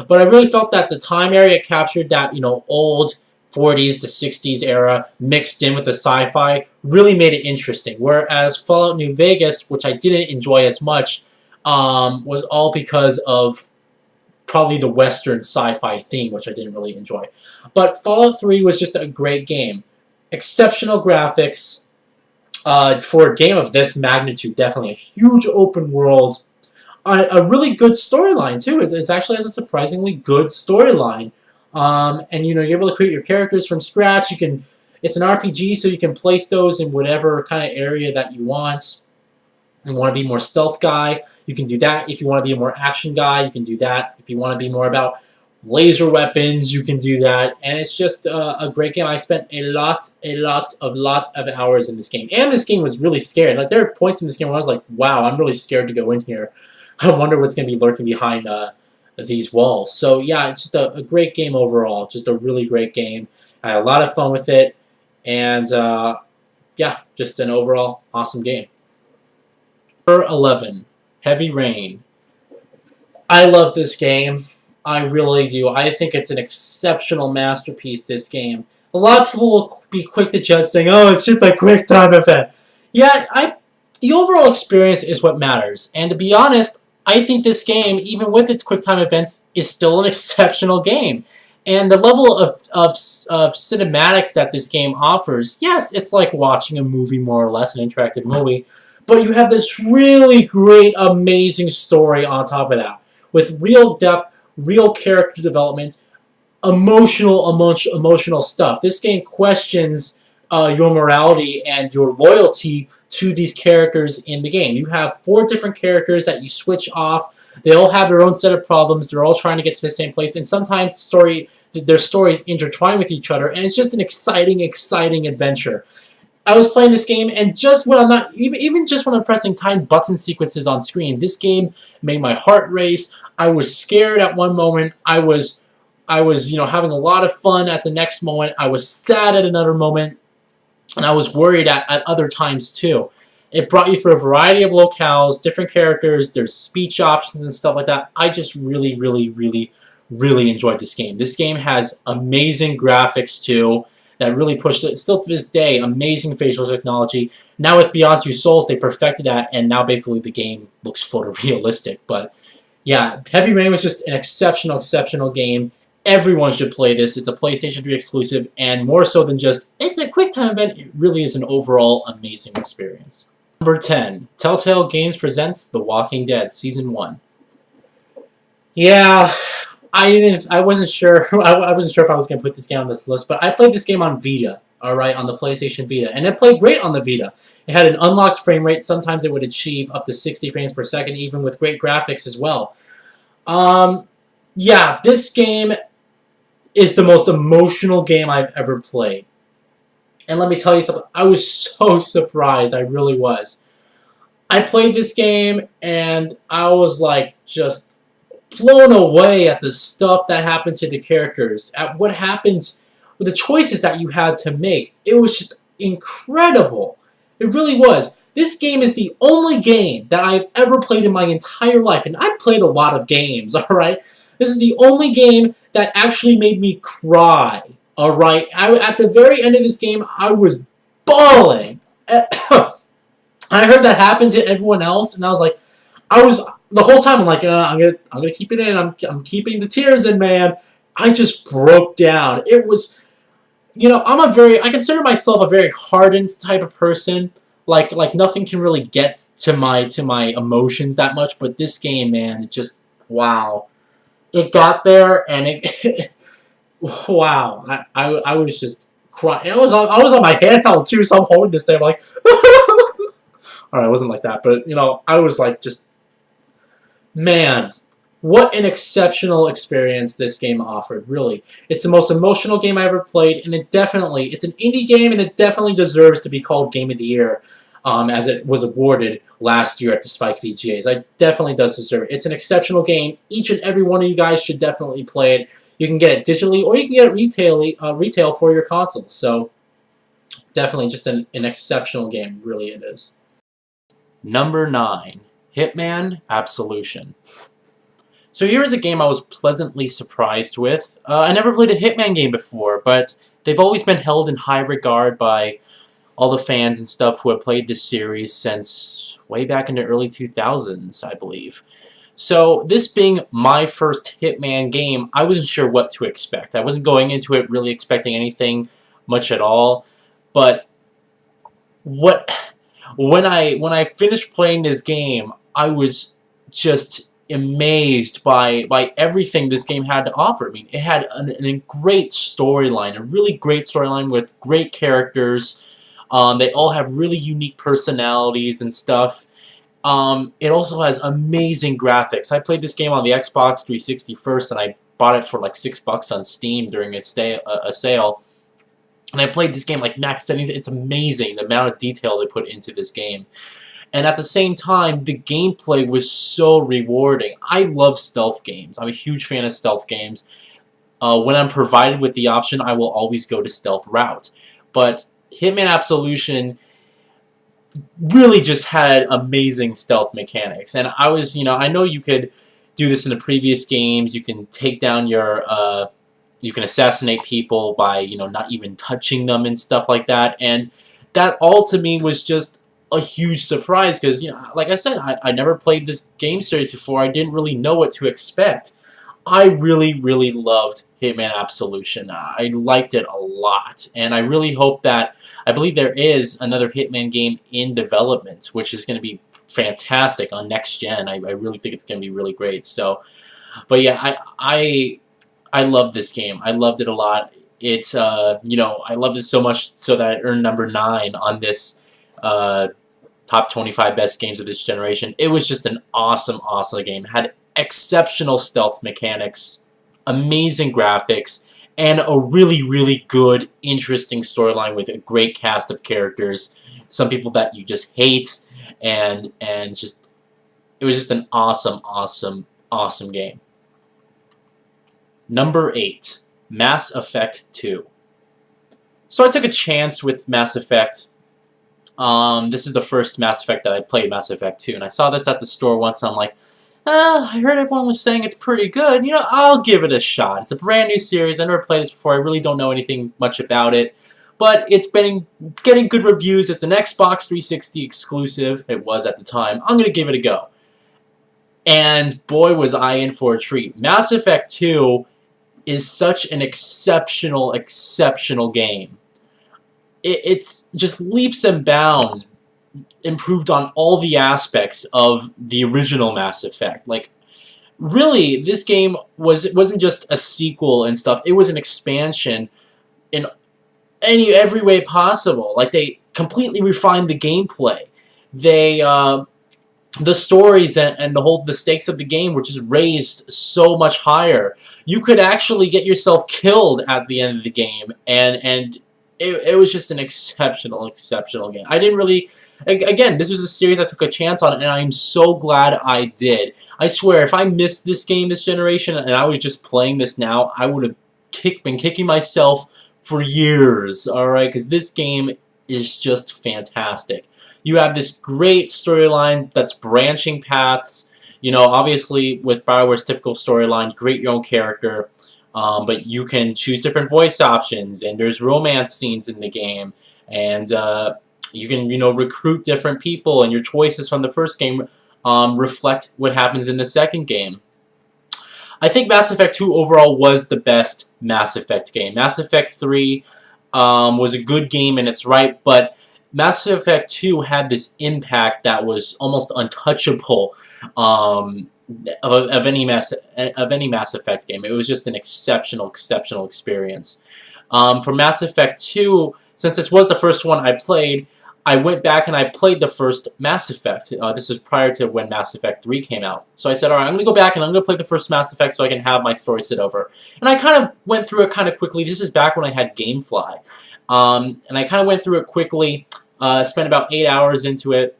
But I really felt that the time area captured that, old 40s to 60s era mixed in with the sci-fi really made it interesting. Whereas Fallout New Vegas, which I didn't enjoy as much, was all because of probably the Western sci-fi theme, which I didn't really enjoy. But Fallout 3 was just a great game. Exceptional graphics for a game of this magnitude, definitely. A huge open world. A really good storyline, too. It actually has a surprisingly good storyline. And, you're able to create your characters from scratch. It's an RPG, so you can place those in whatever kind of area that you want. If you want to be more stealth guy, you can do that. If you want to be a more action guy, you can do that. If you want to be more about laser weapons, you can do that. And it's just a great game. I spent a lot of hours in this game. And this game was really scary. Like, there are points in this game where I was like, wow, I'm really scared to go in here. I wonder what's going to be lurking behind these walls. So, yeah, it's just a great game overall. Just a really great game. I had a lot of fun with it. And, yeah, just an overall awesome game. Number 11, Heavy Rain. I love this game. I really do. I think it's an exceptional masterpiece, this game. A lot of people will be quick to judge, saying, oh, it's just a quick time event. Yeah, the overall experience is what matters. And to be honest, I think this game, even with its quick time events, is still an exceptional game. And the level of cinematics that this game offers, yes, it's like watching a movie, more or less, an interactive movie. But you have this really great, amazing story on top of that, with real depth, real character development, emotional stuff. This game questions your morality and your loyalty to these characters in the game. You have 4 different characters that you switch off. They all have their own set of problems. They're all trying to get to the same place, and sometimes their stories intertwine with each other, and it's just an exciting adventure. I was playing this game, and just when I'm not, even just when I'm pressing time button sequences on screen, this game made my heart race. I was scared at one moment. I was having a lot of fun at the next moment. I was sad at another moment, and I was worried at other times too. It brought you through a variety of locales, different characters. There's speech options and stuff like that. I just really enjoyed this game. This game has amazing graphics too. That really pushed it. Still to this day, amazing facial technology. Now with Beyond Two Souls, they perfected that, and now basically the game looks photorealistic. But yeah, Heavy Rain was just an exceptional game. Everyone should play this. It's a PlayStation 3 exclusive, and more so than just, it's a quick time event, it really is an overall amazing experience. Number 10, Telltale Games presents The Walking Dead Season 1. Yeah, I wasn't sure. I wasn't sure if I was going to put this game on this list, but I played this game on Vita, alright, on the PlayStation Vita, and it played great on the Vita. It had an unlocked frame rate. Sometimes it would achieve up to 60 frames per second, even with great graphics as well. Yeah, this game is the most emotional game I've ever played. And let me tell you something, I was so surprised, I really was. I played this game, and I was like, just blown away at the stuff that happened to the characters, at what happened with the choices that you had to make. It was just incredible. It really was. This game is the only game that I've ever played in my entire life, and I've played a lot of games, alright? This is the only game that actually made me cry, alright? At the very end of this game, I was bawling. I heard that happened to everyone else, and I was like, the whole time I'm like, I'm gonna keep it in. I'm keeping the tears in, man. I just broke down. It was, I consider myself a very hardened type of person. Like nothing can really get to my emotions that much. But this game, man, it just, wow. It got there, and it wow. I was just crying. I was on my handheld too, so I'm holding this thing. I'm like, alright, it wasn't like that, but I was like, just, man, What an exceptional experience this game offered, really. It's the most emotional game I ever played, and it's an indie game, and it definitely deserves to be called Game of the Year, as it was awarded last year at the Spike VGAs. It definitely does deserve it. It's an exceptional game. Each and every one of you guys should definitely play it. You can get it digitally, or you can get it retail for your console. So, definitely just an exceptional game, really it is. Number 9, Hitman Absolution. So here is a game I was pleasantly surprised with. I never played a Hitman game before, but they've always been held in high regard by all the fans and stuff who have played this series since way back in the early 2000s, I believe. So this being my first Hitman game, I wasn't sure what to expect. I wasn't going into it really expecting anything much at all, but when I finished playing this game, I was just amazed by everything this game had to offer. I mean, it had a great storyline, a really great storyline with great characters. They all have really unique personalities and stuff. It also has amazing graphics. I played this game on the Xbox 360 first, and I bought it for like $6 on Steam during a sale. And I played this game like max settings. It's amazing the amount of detail they put into this game. And at the same time, the gameplay was so rewarding. I love stealth games. I'm a huge fan of stealth games. When I'm provided with the option, I will always go to stealth route. But Hitman Absolution really just had amazing stealth mechanics. And I was, I know you could do this in the previous games. You can take down your, you can assassinate people by, not even touching them and stuff like that. And that all to me was just a huge surprise because, like I said, I never played this game series before. I didn't really know what to expect. I really, really loved Hitman Absolution. I liked it a lot, and I really hope that, I believe there is another Hitman game in development, which is going to be fantastic on next gen. I really think it's going to be really great. So, but yeah, I love this game. I loved it a lot. It's, I loved it so much so that I earned number 9 on this top 25 best games of this generation. It was just an awesome, awesome game. It had exceptional stealth mechanics, amazing graphics, and a really, really good, interesting storyline with a great cast of characters. Some people that you just hate, and just, it was just an awesome, awesome, awesome game. Number 8, Mass Effect 2. So I took a chance with Mass Effect. This is the first Mass Effect that I played, Mass Effect 2, and I saw this at the store once, and I'm like, I heard everyone was saying it's pretty good, I'll give it a shot. It's a brand new series, I never played this before, I really don't know anything much about it, but it's been getting good reviews. It's an Xbox 360 exclusive, it was at the time. I'm going to give it a go. And boy was I in for a treat. Mass Effect 2 is such an exceptional, exceptional game. It's just leaps and bounds improved on all the aspects of the original Mass Effect. Like, really, this game wasn't just a sequel and stuff. It was an expansion in every way possible. Like, they completely refined the gameplay. They the stories and the stakes of the game were just raised so much higher. You could actually get yourself killed at the end of the game, and it was just an exceptional, exceptional game. I didn't really, again, this was a series I took a chance on, and I'm so glad I did. I swear, if I missed this game this generation, and I was just playing this now, I would have been kicking myself for years, alright? Because this game is just fantastic. You have this great storyline that's branching paths. Obviously, with BioWare's typical storyline, create your own character. But you can choose different voice options, and there's romance scenes in the game, and you can, recruit different people, and your choices from the first game reflect what happens in the second game. I think Mass Effect 2 overall was the best Mass Effect game. Mass Effect 3 was a good game in its right, but Mass Effect 2 had this impact that was almost untouchable of any Mass Effect game. It was just an exceptional, exceptional experience. For Mass Effect 2, since this was the first one I played, I went back and I played the first Mass Effect. This was prior to when Mass Effect 3 came out. So I said, alright, I'm going to go back and I'm going to play the first Mass Effect so I can have my story sit over. And I kind of went through it kind of quickly. This is back when I had GameFly. And I kind of went through it quickly, spent about 8 hours into it.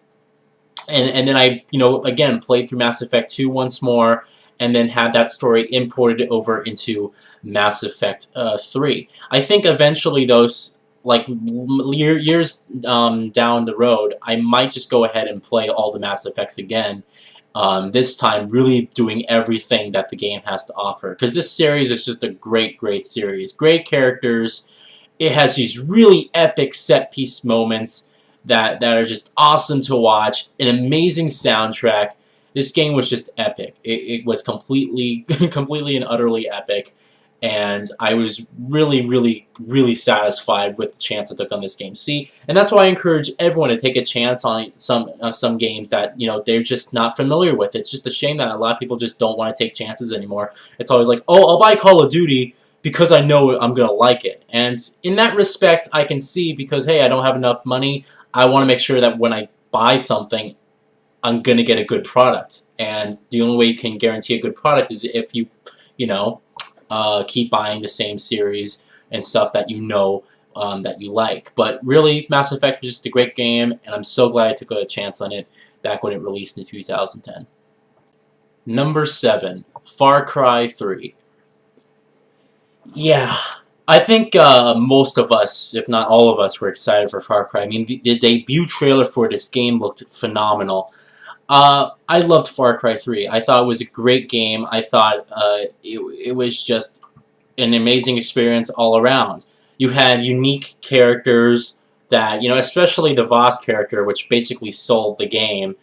And then I, again, played through Mass Effect 2 once more, and then had that story imported over into Mass Effect 3. I think eventually those, like, years down the road, I might just go ahead and play all the Mass Effects again. This time really doing everything that the game has to offer. Because this series is just a great, great series. Great characters. It has these really epic set-piece moments that are just awesome to watch. An amazing soundtrack. This game was just epic. It was completely and utterly epic. And I was really, really, really satisfied with the chance I took on this game. See, and that's why I encourage everyone to take a chance on some games that, they're just not familiar with. It's just a shame that a lot of people just don't want to take chances anymore. It's always like, oh, I'll buy Call of Duty because I know I'm going to like it. And in that respect, I can see, because, hey, I don't have enough money, I want to make sure that when I buy something, I'm going to get a good product. And the only way you can guarantee a good product is if you, keep buying the same series and stuff that that you like. But really, Mass Effect was just a great game, and I'm so glad I took a chance on it back when it released in 2010. Number 7, Far Cry 3. Yeah, I think most of us, if not all of us, were excited for Far Cry. I mean, the debut trailer for this game looked phenomenal. I loved Far Cry 3. I thought it was a great game. I thought it was just an amazing experience all around. You had unique characters that, especially the Voss character, which basically sold the game.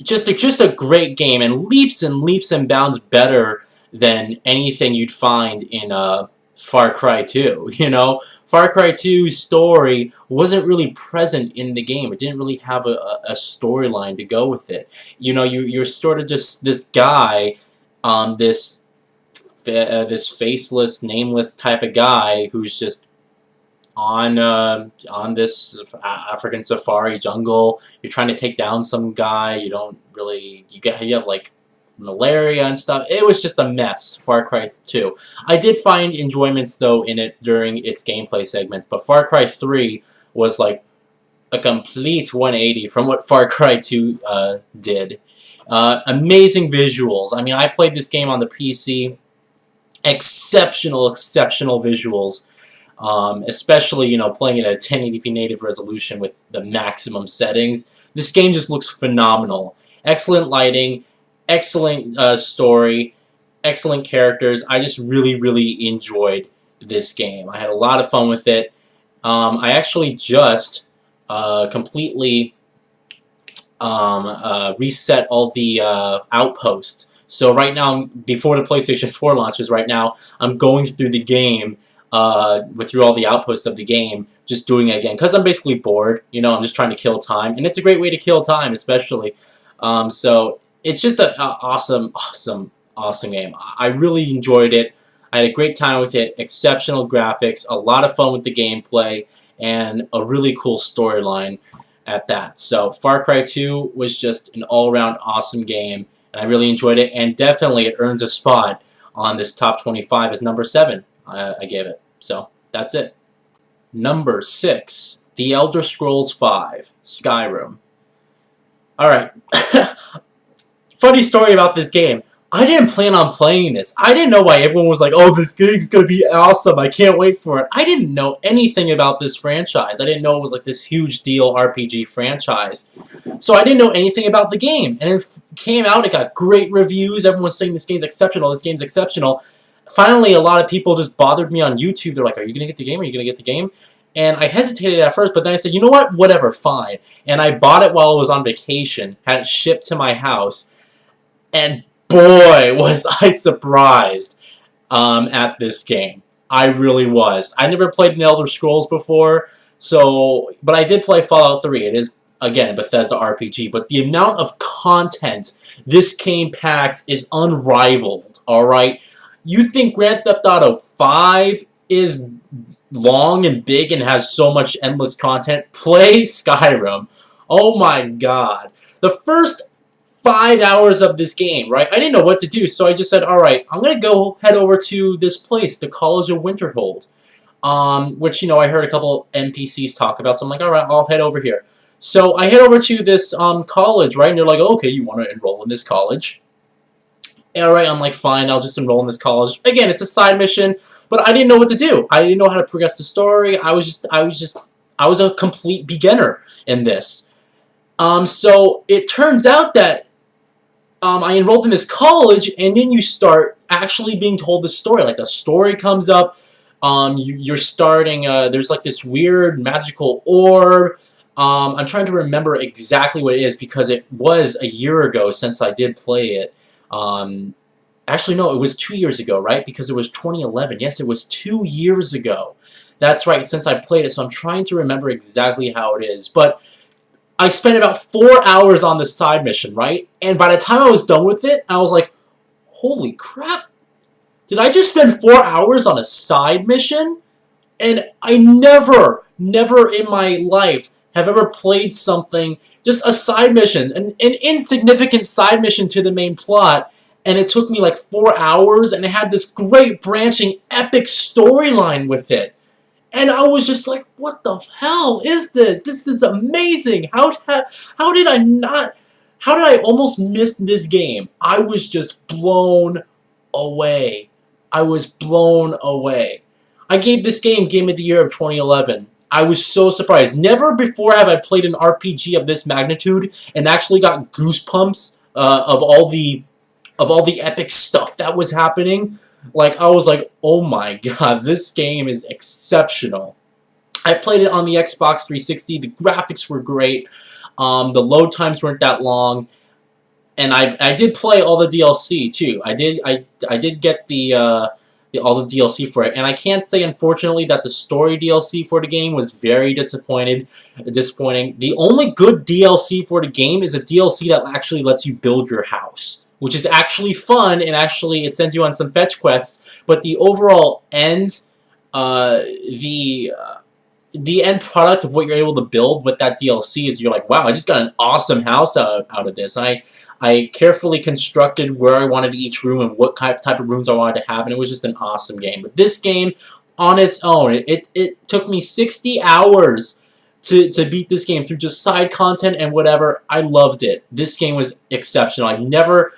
Just a great game, and leaps and bounds better than anything you'd find in Far Cry 2. Far Cry 2's story wasn't really present in the game. It didn't really have a storyline to go with it. You're sort of just this guy, this faceless, nameless type of guy who's just on this African safari jungle. You're trying to take down some guy. You have like malaria and stuff. It was just a mess, Far Cry 2. I did find enjoyments, though, in it during its gameplay segments, but Far Cry 3 was like a complete 180 from what Far Cry 2 did. Amazing visuals. I mean, I played this game on the PC. Exceptional visuals. Especially, playing it at 1080p native resolution with the maximum settings. This game just looks phenomenal. Excellent lighting. Excellent story, excellent characters. I just really enjoyed this game. I had a lot of fun with it. I actually just completely reset all the outposts. So right now, before the PlayStation 4 launches, right now, I'm going through the game, through all the outposts of the game, just doing it again. Because I'm basically bored, I'm just trying to kill time. And it's a great way to kill time, especially. So it's just an awesome game. I really enjoyed it. I had a great time with it. Exceptional graphics, a lot of fun with the gameplay, and a really cool storyline at that. So Far Cry 2 was just an all-around awesome game, and I really enjoyed it, and definitely it earns a spot on this top 25 as number 7. I gave it. So that's it. Number 6, The Elder Scrolls V, Skyrim. Alright. Funny story about this game. I didn't plan on playing this. I didn't know why everyone was like, oh, this game's going to be awesome. I can't wait for it. I didn't know anything about this franchise. I didn't know it was like this huge deal RPG franchise. So I didn't know anything about the game. And it came out. It got great reviews. Everyone was saying this game's exceptional. This game's exceptional. Finally, a lot of people just bothered me on YouTube. They're like, are you going to get the game? Are you going to get the game? And I hesitated at first, but then I said, you know what? Whatever, fine. And I bought it while I was on vacation, had it shipped to my house, and boy, was I surprised at this game. I really was. I never played an Elder Scrolls before, but I did play Fallout 3. It is, again, a Bethesda RPG, but the amount of content this game packs is unrivaled, alright? You think Grand Theft Auto 5 is long and big and has so much endless content, play Skyrim. Oh my god. The first 5 hours of this game, right? I didn't know what to do, so I just said, alright, I'm gonna go head over to this place, the College of Winterhold. Which, you know, I heard a couple NPCs talk about, so I'm like, alright, I'll head over here. So I head over to this college, right? And they're like, okay, you want to enroll in this college? Alright, I'm like, fine, I'll just enroll in this college. Again, it's a side mission, but I didn't know what to do. I didn't know how to progress the story. I was a complete beginner in this. So it turns out that I enrolled in this college, and then you start actually being told the story. Like, the story comes up, you're starting, there's like this weird magical orb. I'm trying to remember exactly what it is because it was a year ago since I did play it. Actually, no, it was 2 years ago, right? Because it was 2011. Yes, it was 2 years ago. That's right, since I played it, so I'm trying to remember exactly how it is. But I spent about 4 hours on the side mission, right? And by the time I was done with it, I was like, holy crap. Did I just spend 4 hours on a side mission? And I never in my life have ever played something, just a side mission, an insignificant side mission to the main plot, and it took me like 4 hours, and it had this great branching epic storyline with it. And I was just like, what the hell is this? This is amazing. How did I almost miss this game? I was just blown away. I was blown away. I gave this game Game of the Year of 2011. I was so surprised. Never before have I played an RPG of this magnitude and actually got goosebumps of all the epic stuff that was happening. Like, I was like, oh my god, this game is exceptional. I played it on the Xbox 360. The graphics were great. The load times weren't that long. And I did play all the DLC too. I did get all the DLC for it, and I can't say unfortunately that the story DLC for the game was very disappointing. The only good DLC for the game is a DLC that actually lets you build your house, which is actually fun, and actually it sends you on some fetch quests. But the overall end, the end product of what you're able to build with that DLC is you're like, wow, I just got an awesome house out of this. I carefully constructed where I wanted each room and what type of rooms I wanted to have, and it was just an awesome game. But this game, on its own, it took me 60 hours to beat this game through just side content and whatever. I loved it. This game was exceptional. 4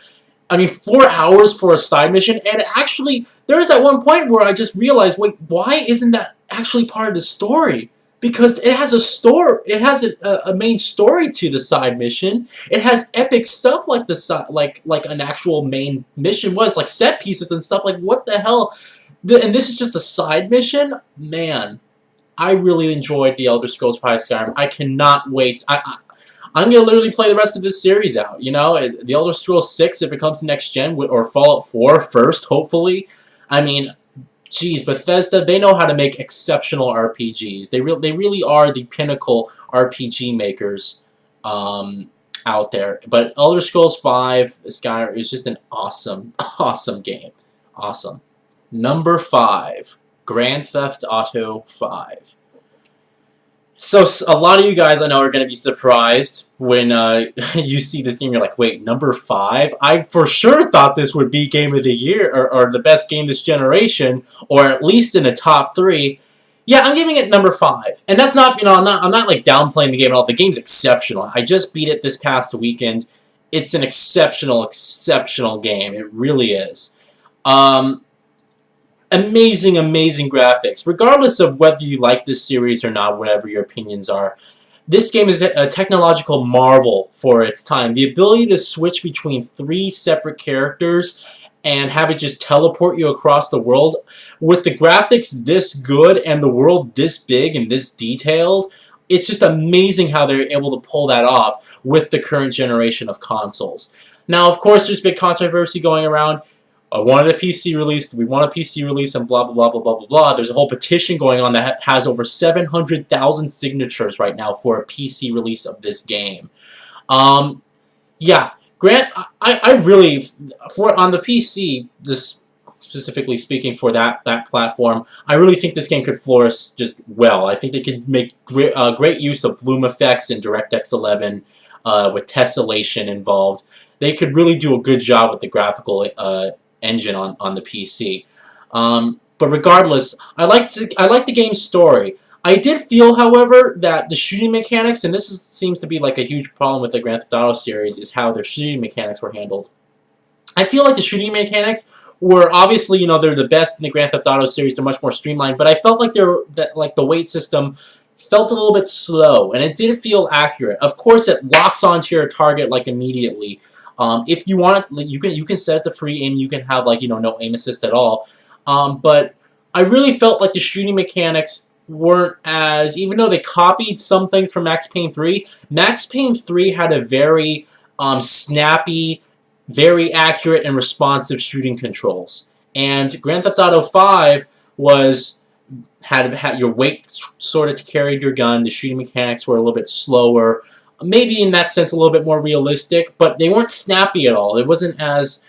hours for a side mission, and actually, there was at one point where I just realized, wait, why isn't that actually part of the story? Because it has a story, it has a main story to the side mission. It has epic stuff like like an actual main mission was, like set pieces and stuff. Like, what the hell? And this is just a side mission? Man, I really enjoyed The Elder Scrolls V Skyrim. I cannot wait. I'm gonna literally play the rest of this series out. You know, The Elder Scrolls 6 if it comes to next gen, or Fallout 4 first, hopefully. I mean, geez, Bethesda, they know how to make exceptional RPGs. They really are the pinnacle RPG makers out there. But Elder Scrolls V Skyrim is just an awesome, awesome game. Awesome. Number 5, Grand Theft Auto 5. So a lot of you guys I know are going to be surprised when you see this game. You're like, wait, number 5? I for sure thought this would be Game of the Year or the best game this generation, or at least in the top 3. Yeah, I'm giving it number 5, and that's not, I'm not like downplaying the game at all. The game's exceptional. I just beat it this past weekend. It's an exceptional game. It really is. Amazing, amazing graphics. Regardless of whether you like this series or not, whatever your opinions are, this game is a technological marvel for its time. The ability to switch between 3 separate characters and have it just teleport you across the world with the graphics this good and the world this big and this detailed, it's just amazing how they're able to pull that off with the current generation of consoles. Now, of course, there's big controversy going around. I wanted a PC release, we want a PC release, and blah, blah, blah, blah, blah, blah, blah. There's a whole petition going on that has over 700,000 signatures right now for a PC release of this game. Yeah, Grant, I really, on the PC, just specifically speaking for that platform, I really think this game could flourish just well. I think they could make great use of bloom effects in DirectX 11 with tessellation involved. They could really do a good job with the graphical engine on the PC. But regardless, I like the game's story. I did feel, however, that the shooting mechanics, and seems to be like a huge problem with the Grand Theft Auto series, is how their shooting mechanics were handled. I feel like the shooting mechanics were obviously, they're the best in the Grand Theft Auto series. They're much more streamlined, but I felt like the weight system felt a little bit slow, and it did feel accurate. Of course, it locks onto your target like immediately. If you want it, you can set it to free aim. You can have no aim assist at all. But I really felt like the shooting mechanics weren't even though they copied some things from Max Payne 3, Max Payne 3 had a very snappy, very accurate and responsive shooting controls. And Grand Theft Auto 5 had your weight sort of carried your gun. The shooting mechanics were a little bit slower. Maybe in that sense a little bit more realistic, but they weren't snappy at all. It wasn't as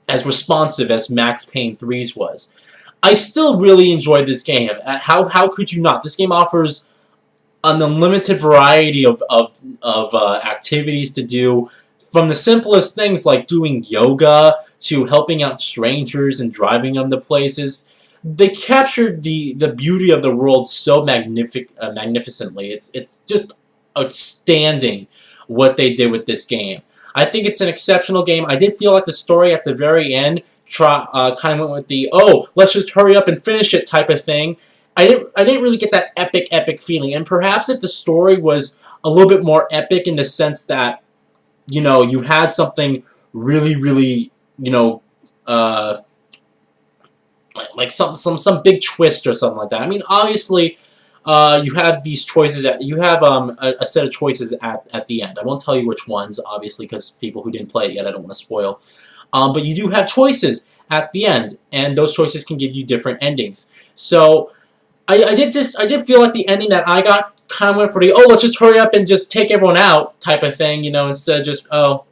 responsive as Max Payne 3's was. I still really enjoyed this game. How could you not? This game offers an unlimited variety of activities to do, from the simplest things like doing yoga to helping out strangers and driving them to places. They captured the beauty of the world so magnificently. It's just outstanding what they did with this game. I think it's an exceptional game. I did feel like the story at the very end kind of went with the let's just hurry up and finish it type of thing. I didn't really get that epic feeling. And perhaps if the story was a little bit more epic in the sense that you had something really like some big twist or something like that. I mean, obviously, you have these choices. You have a set of choices at the end. I won't tell you which ones, obviously, because people who didn't play it yet, I don't want to spoil. But you do have choices at the end, and those choices can give you different endings. So I did feel like the ending that I got kind of went for the let's just hurry up and just take everyone out type of thing. Instead of just all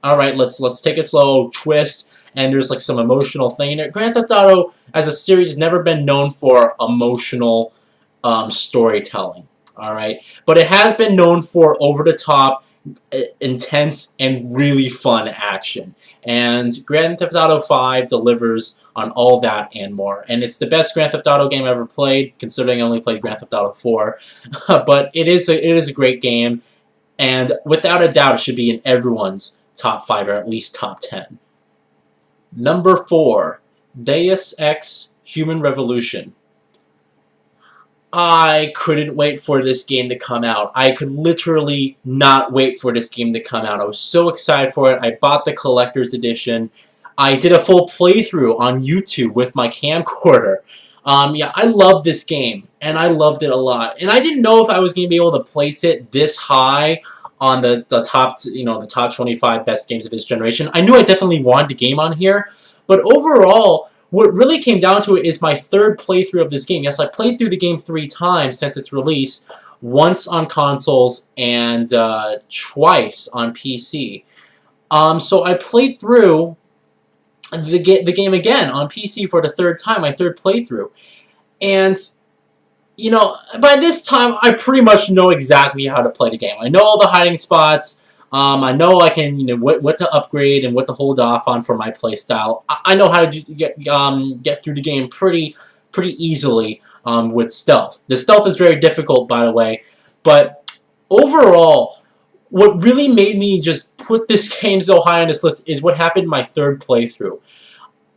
right, let's take it slow, twist. And there's like some emotional thing in it. Grand Theft Auto as a series has never been known for emotional storytelling, all right? But it has been known for over-the-top, intense, and really fun action. And Grand Theft Auto 5 delivers on all that and more. And it's the best Grand Theft Auto game I've ever played, considering I only played Grand Theft Auto 4. But it is a great game, and without a doubt, it should be in everyone's top 5 or at least top 10. Number 4, Deus Ex Human Revolution. I couldn't wait for this game to come out. I could literally not wait for this game to come out. I was so excited for it. I bought the collector's edition. I did a full playthrough on YouTube with my camcorder. Yeah, I loved this game, and I loved it a lot. And I didn't know if I was going to be able to place it this high on the top 25 best games of this generation. I knew I definitely wanted the game on here, but overall, what really came down to it is my third playthrough of this game. Yes, I played through the game 3 times since its release, once on consoles and twice on PC. So I played through the game again on PC for the third time, my third playthrough. And by this time, I pretty much know exactly how to play the game. I know all the hiding spots. I know I can, what to upgrade and what to hold off on for my playstyle. I know how to get through the game pretty easily with stealth. The stealth is very difficult, by the way, but overall, what really made me just put this game so high on this list is what happened in my third playthrough.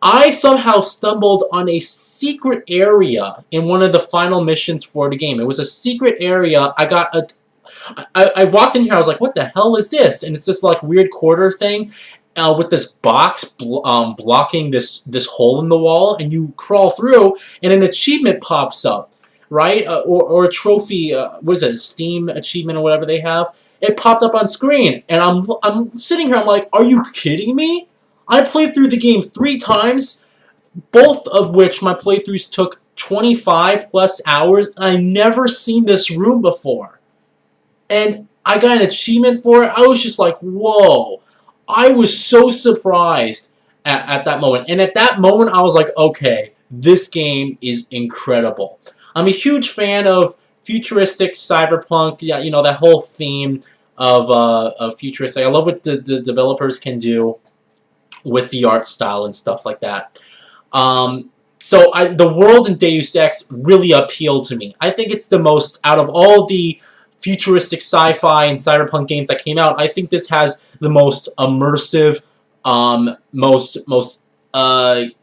I somehow stumbled on a secret area in one of the final missions for the game. It was a secret area. I walked in here, I was like, what the hell is this? And it's this like weird quarter thing with this box blocking this hole in the wall, and you crawl through, and an achievement pops up, right? Or a trophy, what is it, a Steam achievement or whatever they have. It popped up on screen, and I'm sitting here, I'm like, are you kidding me? I played through the game 3 times, both of which my playthroughs took 25 plus hours, and I never seen this room before. And I got an achievement for it. I was just like, whoa. I was so surprised at that moment. And at that moment, I was like, okay, this game is incredible. I'm a huge fan of futuristic cyberpunk. Yeah, you know, that whole theme of futuristic. I love what the developers can do with the art style and stuff like that. So the world in Deus Ex really appealed to me. I think it's the most, out of all the futuristic sci-fi and cyberpunk games that came out, I think this has the most immersive, most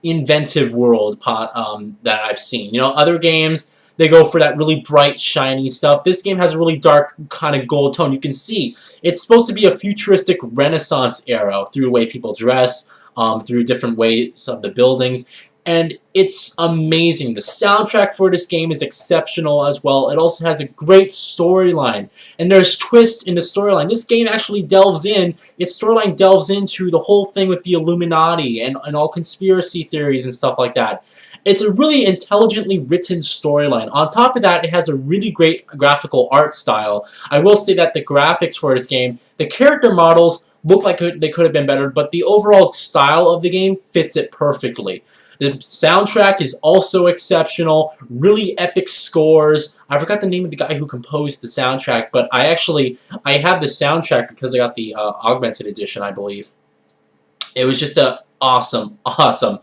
inventive world that I've seen. You know, other games, they go for that really bright, shiny stuff. This game has a really dark kind of gold tone. You can see it's supposed to be a futuristic Renaissance era through the way people dress, through different ways of the buildings. And it's amazing. The soundtrack for this game is exceptional as well. It also has a great storyline. And there's twists in the storyline. This game actually delves in, its storyline delves into the whole thing with the Illuminati and all conspiracy theories and stuff like that. It's a really intelligently written storyline. On top of that, it has a really great graphical art style. I will say that the graphics for this game, the character models look like they could have been better, but the overall style of the game fits it perfectly. The soundtrack is also exceptional, really epic scores. I forgot the name of the guy who composed the soundtrack, but I have the soundtrack because I got the augmented edition, I believe. It was just an awesome, awesome,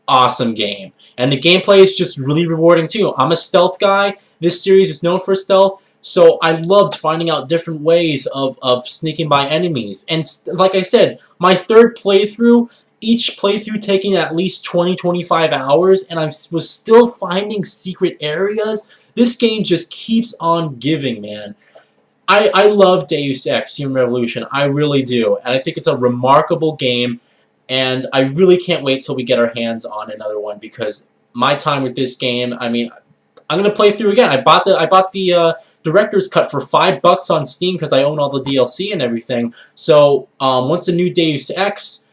awesome game. And the gameplay is just really rewarding too. I'm a stealth guy. This series is known for stealth. So I loved finding out different ways of sneaking by enemies. And like I said, my third playthrough, each playthrough taking at least 20-25 hours, and I was still finding secret areas. This game just keeps on giving, man. I love Deus Ex Human Revolution. I really do. And I think it's a remarkable game, and I really can't wait till we get our hands on another one, because my time with this game, I mean, I'm gonna play through again. I bought the director's cut for $5 on Steam because I own all the DLC and everything. So once the new Deus Ex,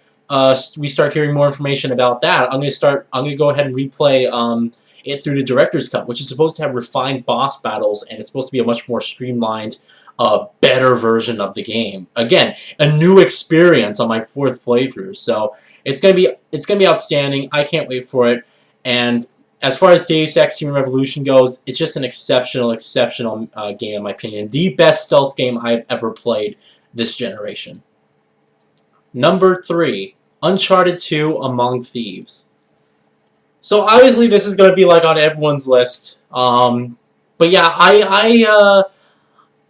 we start hearing more information about that, I'm gonna go ahead and replay it through the director's cut, which is supposed to have refined boss battles, and it's supposed to be a much more streamlined, better version of the game. Again, a new experience on my 4th playthrough. So it's gonna be outstanding. I can't wait for it. And as far as Deus Ex Human Revolution goes, it's just an exceptional game in my opinion. The best stealth game I've ever played this generation. Number 3, Uncharted 2 Among Thieves. So obviously this is going to be like on everyone's list. But yeah,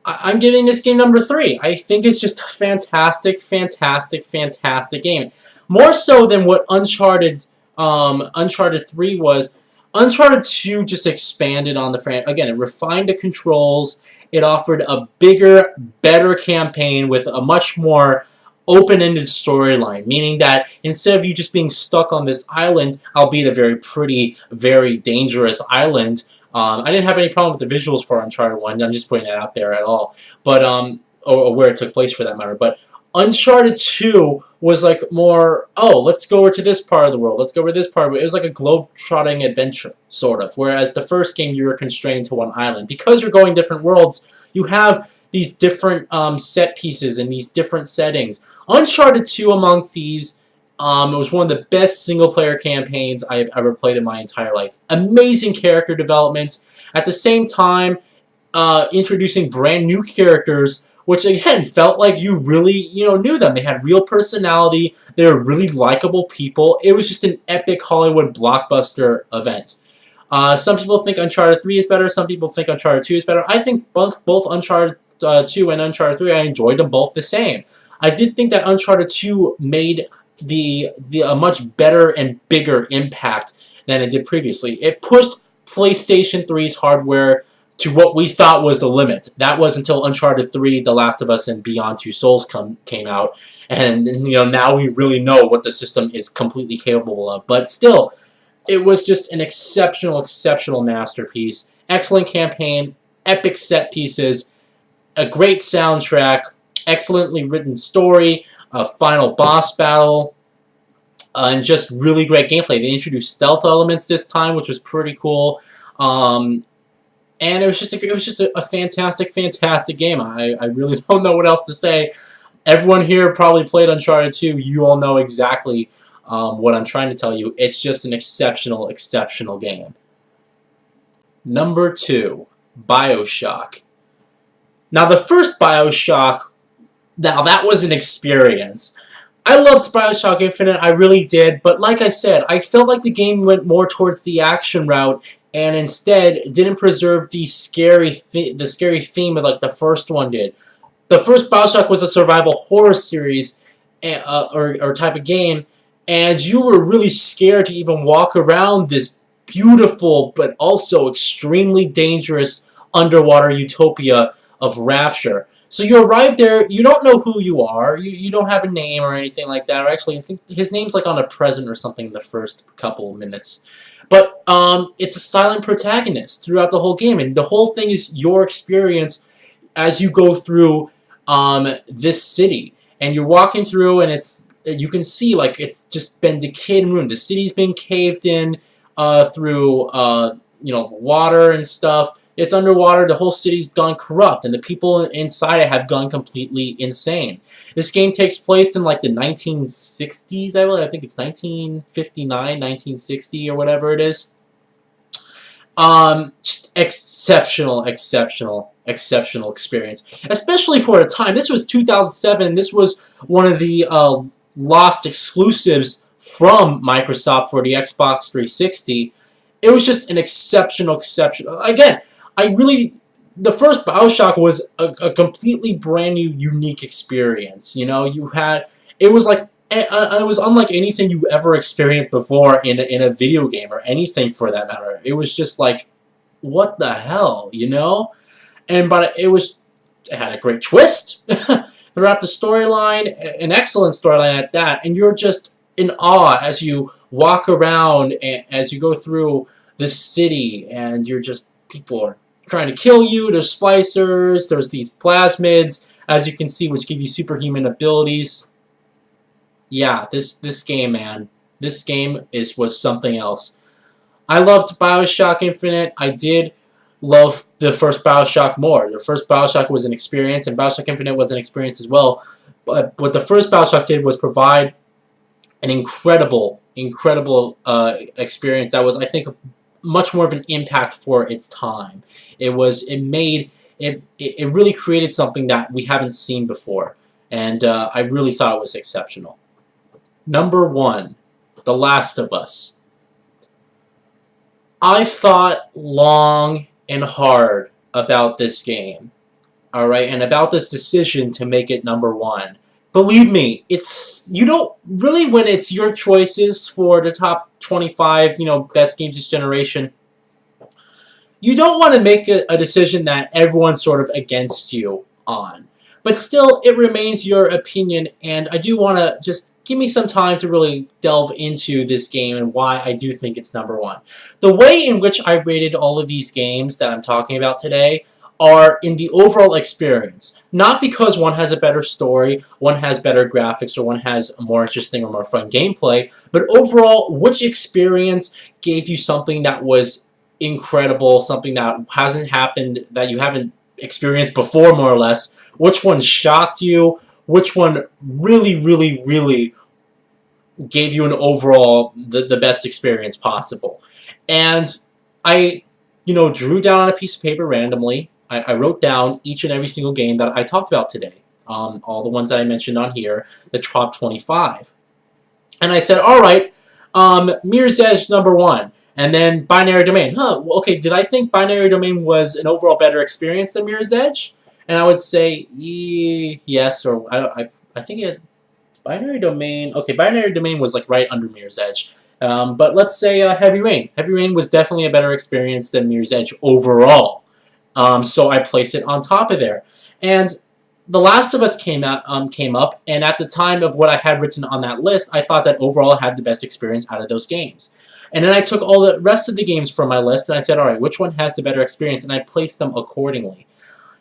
I'm giving this game number 3. I think it's just a fantastic, fantastic, fantastic game. More so than what Uncharted 3 was. Uncharted 2 just expanded on the franchise. Again, it refined the controls. It offered a bigger, better campaign with a much more open-ended storyline, meaning that instead of you just being stuck on this island, albeit a very pretty, very dangerous island, I didn't have any problem with the visuals for Uncharted 1, I'm just putting that out there at all, but, or where it took place for that matter, but Uncharted 2 was like more, oh, let's go over to this part of the world, let's go over to this part of it. It was like a globe-trotting adventure, sort of, whereas the first game you were constrained to one island. Because you're going different worlds, you have these different set pieces and these different settings. Uncharted 2 Among Thieves, it was one of the best single-player campaigns I have ever played in my entire life. Amazing character development. At the same time, introducing brand new characters, which again felt like you really, knew them. They had real personality. They were really likable people. It was just an epic Hollywood blockbuster event. Some people think Uncharted 3 is better. Some people think Uncharted 2 is better. I think both Uncharted 2 and Uncharted 3, I enjoyed them both the same. I did think that Uncharted 2 made a much better and bigger impact than it did previously. It pushed PlayStation 3's hardware to what we thought was the limit. That was until Uncharted 3, The Last of Us, and Beyond Two Souls came out. And now we really know what the system is completely capable of. But still, it was just an exceptional, exceptional masterpiece. Excellent campaign, epic set pieces, a great soundtrack, excellently written story, a final boss battle, and just really great gameplay. They introduced stealth elements this time, which was pretty cool. And it was just a fantastic, fantastic game. I really don't know what else to say. Everyone here probably played Uncharted 2. You all know exactly what I'm trying to tell you. It's just an exceptional, exceptional game. Number 2, BioShock. Now, the first BioShock, now that was an experience. I loved BioShock Infinite, I really did, but like I said, I felt like the game went more towards the action route and instead didn't preserve the scary theme of like the first one did. The first BioShock was a survival horror series or type of game, and you were really scared to even walk around this beautiful but also extremely dangerous underwater utopia of Rapture. So you arrive there, you don't know who you are, you don't have a name or anything like that. Or actually, I think his name's like on a present or something in the first couple of minutes. But it's a silent protagonist throughout the whole game, and the whole thing is your experience as you go through this city. And you're walking through, and you can see like it's just been decayed and ruined. The city's been caved in through water and stuff. It's underwater, the whole city's gone corrupt, and the people inside it have gone completely insane. This game takes place in like the 1960s, I believe. I think it's 1959, 1960, or whatever it is. Just exceptional, exceptional, exceptional experience. Especially for a time. This was 2007. This was one of the lost exclusives from Microsoft for the Xbox 360. It was just an exceptional. Again, the first BioShock was a completely brand new, unique experience. You know, it was unlike anything you ever experienced before in a video game or anything for that matter. It was just like, what the hell, you know? But it had a great twist throughout the storyline, an excellent storyline at that, and you're just in awe as you walk around and as you go through this city, and people are trying to kill you. There's splicers, there's these plasmids, as you can see, which give you superhuman abilities. Yeah, this game, man. This game was something else. I loved BioShock Infinite. I did love the first BioShock more. The first BioShock was an experience, and BioShock Infinite was an experience as well. But what the first BioShock did was provide an incredible experience that was, I think, much more of an impact for its time. It really created something that we haven't seen before, and I really thought it was exceptional. Number 1, The Last of Us. I thought long and hard about this game, alright, and about this decision to make it number 1. Believe me, you don't really, when it's your choices for the top 25, best games this generation, you don't want to make a decision that everyone's sort of against you on. But still, it remains your opinion, and I do want to just give me some time to really delve into this game and why I do think it's number 1. The way in which I rated all of these games that I'm talking about today are in the overall experience. Not because one has a better story, one has better graphics, or one has a more interesting or more fun gameplay, but overall, which experience gave you something that was incredible, something that hasn't happened, that you haven't experienced before, more or less. Which one shocked you? Which one really, really, really gave you an overall, the best experience possible? And I, drew down on a piece of paper randomly. I wrote down each and every single game that I talked about today. All the ones that I mentioned on here, the top 25. And I said, alright, Mirror's Edge number 1. And then Binary Domain. Okay, did I think Binary Domain was an overall better experience than Mirror's Edge? And I would say yes, or I think Binary Domain. Okay, Binary Domain was like right under Mirror's Edge. But let's say Heavy Rain. Heavy Rain was definitely a better experience than Mirror's Edge overall. So I placed it on top of there. And The Last of Us came up, and at the time of what I had written on that list, I thought that overall I had the best experience out of those games. And then I took all the rest of the games from my list, and I said, alright, which one has the better experience? And I placed them accordingly.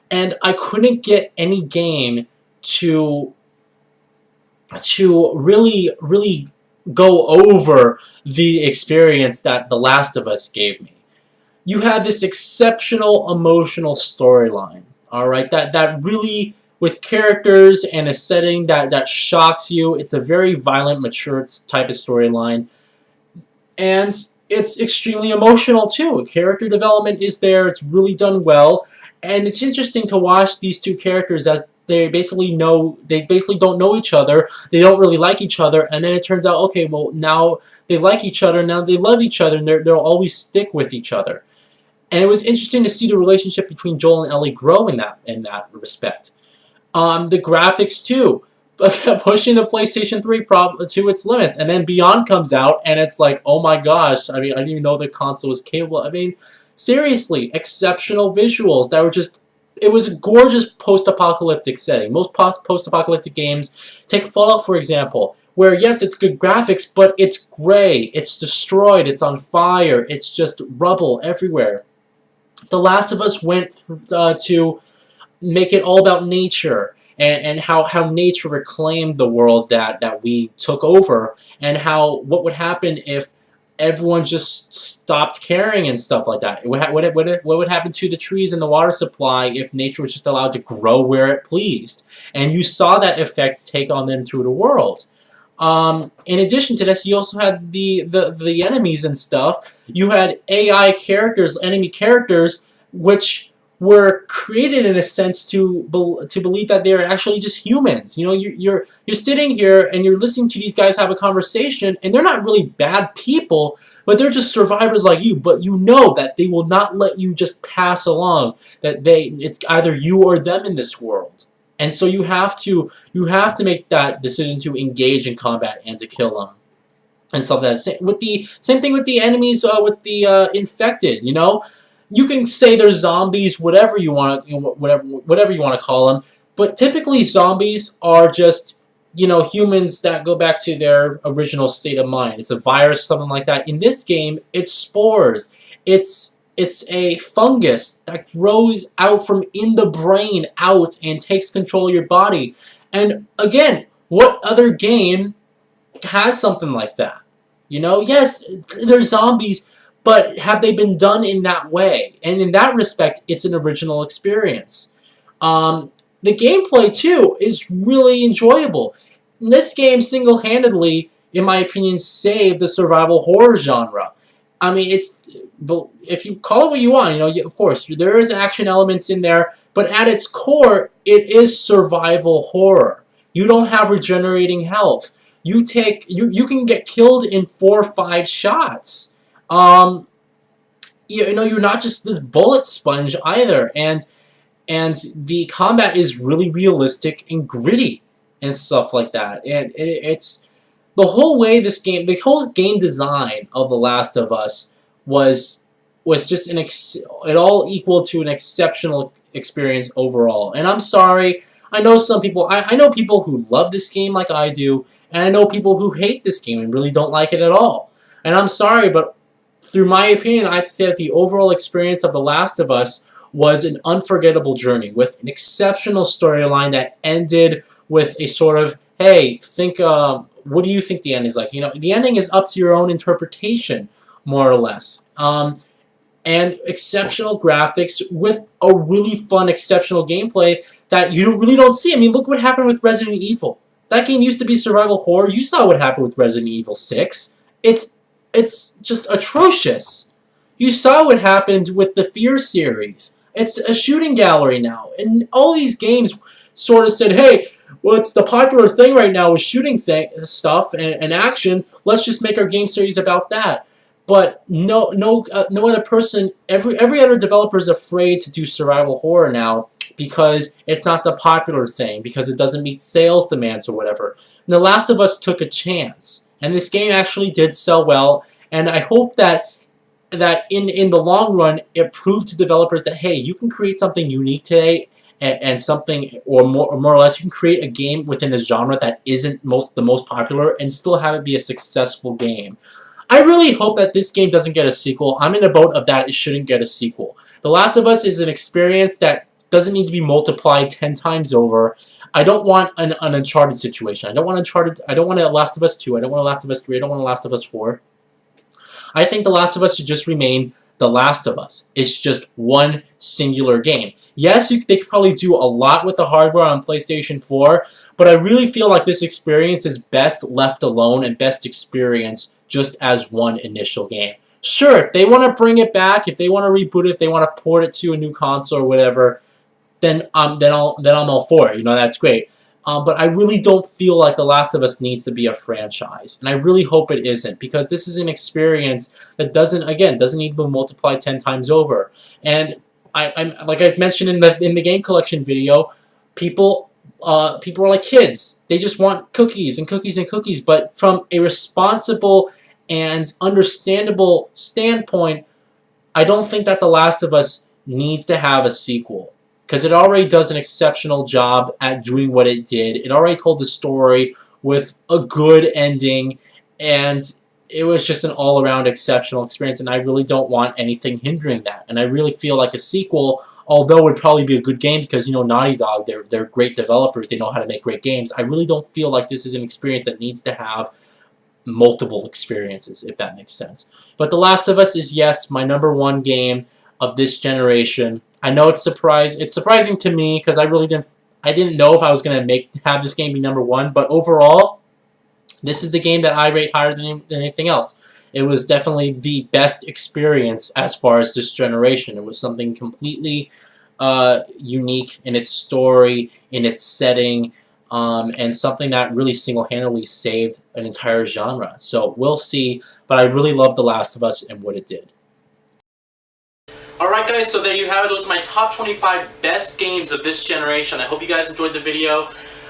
And I couldn't get any game to really, really go over the experience that The Last of Us gave me. You had this exceptional emotional storyline, alright, that really with characters and a setting that shocks you. It's a very violent, mature type of storyline. And it's extremely emotional too. Character development is there. It's really done well. And it's interesting to watch these two characters as they basically don't know each other. They don't really like each other. And then it turns out, okay, well, now they like each other. Now they love each other. And they'll always stick with each other. And it was interesting to see the relationship between Joel and Ellie grow in that respect. The graphics too, pushing the PlayStation 3 to its limits, and then Beyond comes out, and it's like, oh my gosh! I mean, I didn't even know the console was capable. I mean, seriously, exceptional visuals that were just. It was a gorgeous post-apocalyptic setting. Most post-apocalyptic games, take Fallout for example, where yes, it's good graphics, but it's gray, it's destroyed, it's on fire, it's just rubble everywhere. The Last of Us went to make it all about nature and how nature reclaimed the world that we took over, and what would happen if everyone just stopped caring and stuff like that. What would happen to the trees and the water supply if nature was just allowed to grow where it pleased? And you saw that effect take on then through the world. In addition to this, you also had the enemies and stuff. You had AI characters, enemy characters, which were created in a sense to believe that they're actually just humans. You know, you're sitting here and you're listening to these guys have a conversation, and they're not really bad people, but they're just survivors like you. But you know that they will not let you just pass along. That it's either you or them in this world. And so you have to make that decision to engage in combat and to kill them, and stuff like that. Same thing with the enemies, with the infected. You know, you can say they're zombies, whatever you want, whatever you want to call them. But typically, zombies are just humans that go back to their original state of mind. It's a virus, something like that. In this game, it's spores. It's a fungus that grows out from in the brain out and takes control of your body. And again, what other game has something like that? Yes, they're zombies, but have they been done in that way? And in that respect, it's an original experience. The gameplay, too, is really enjoyable. This game, single-handedly, in my opinion, saved the survival horror genre. I mean, if you call it what you want, of course, there is action elements in there, but at its core, it is survival horror. You don't have regenerating health. You can get killed in 4 or 5 shots. You're not just this bullet sponge either, and the combat is really realistic and gritty and stuff like that. And it's the whole way the whole game design of The Last of Us was just it all equal to an exceptional experience overall. And I'm sorry, I know some people, I know people who love this game like I do, and I know people who hate this game and really don't like it at all. And I'm sorry, but through my opinion, I'd say that the overall experience of The Last of Us was an unforgettable journey with an exceptional storyline that ended with a sort of, hey, what do you think the ending is like? The ending is up to your own interpretation, more or less. And exceptional graphics with a really fun, exceptional gameplay that you really don't see. I mean, look what happened with Resident Evil. That game used to be survival horror. You saw what happened with Resident Evil 6. It's just atrocious. You saw what happened with the Fear series. It's a shooting gallery now. And all these games sort of said, hey, well, it's the popular thing right now with shooting stuff and action. Let's just make our game series about that. But no other person, every other developer is afraid to do survival horror now because it's not the popular thing, because it doesn't meet sales demands or whatever. And The Last of Us took a chance. And this game actually did sell well. And I hope that in the long run, it proved to developers that, hey, you can create something unique today, and something, or more or less, you can create a game within the genre that isn't the most popular and still have it be a successful game. I really hope that this game doesn't get a sequel. I'm in the boat of that it shouldn't get a sequel. The Last of Us is an experience that doesn't need to be multiplied 10 times over. I don't want an Uncharted situation. I don't want a Last of Us 2. I don't want a Last of Us 3. I don't want a Last of Us 4. I think The Last of Us should just remain The Last of Us. It's just one singular game. Yes, they could probably do a lot with the hardware on PlayStation 4, but I really feel like this experience is best left alone and best experienced just as one initial game. Sure, if they want to bring it back, if they want to reboot it, if they want to port it to a new console or whatever, then I'm all for it. You know, that's great. But I really don't feel like The Last of Us needs to be a franchise, and I really hope it isn't, because this is an experience that doesn't need to be multiplied 10 times over. And I'm like I've mentioned in the game collection video, people are like kids. They just want cookies and cookies and cookies. But from a responsible and understandable standpoint, I don't think that The Last of Us needs to have a sequel, because it already does an exceptional job at doing what it did. It already told the story with a good ending, and it was just an all-around exceptional experience, and I really don't want anything hindering that. And I really feel like a sequel, although it would probably be a good game, because, you know, Naughty Dog, they're great developers, they know how to make great games, I really don't feel like this is an experience that needs to have multiple experiences, if that makes sense. But The Last of Us is, yes, my #1 game of this generation. I know it's surprising to me, because I didn't know if I was gonna have this game be #1, but overall, this is the game that I rate higher than anything else. It was definitely the best experience as far as this generation. It was something completely unique in its story, in its setting, and something that really single-handedly saved an entire genre. So we'll see, but I really love The Last of Us and what it did. Alright guys, so there you have it. Those are my top 25 best games of this generation. I hope you guys enjoyed the video,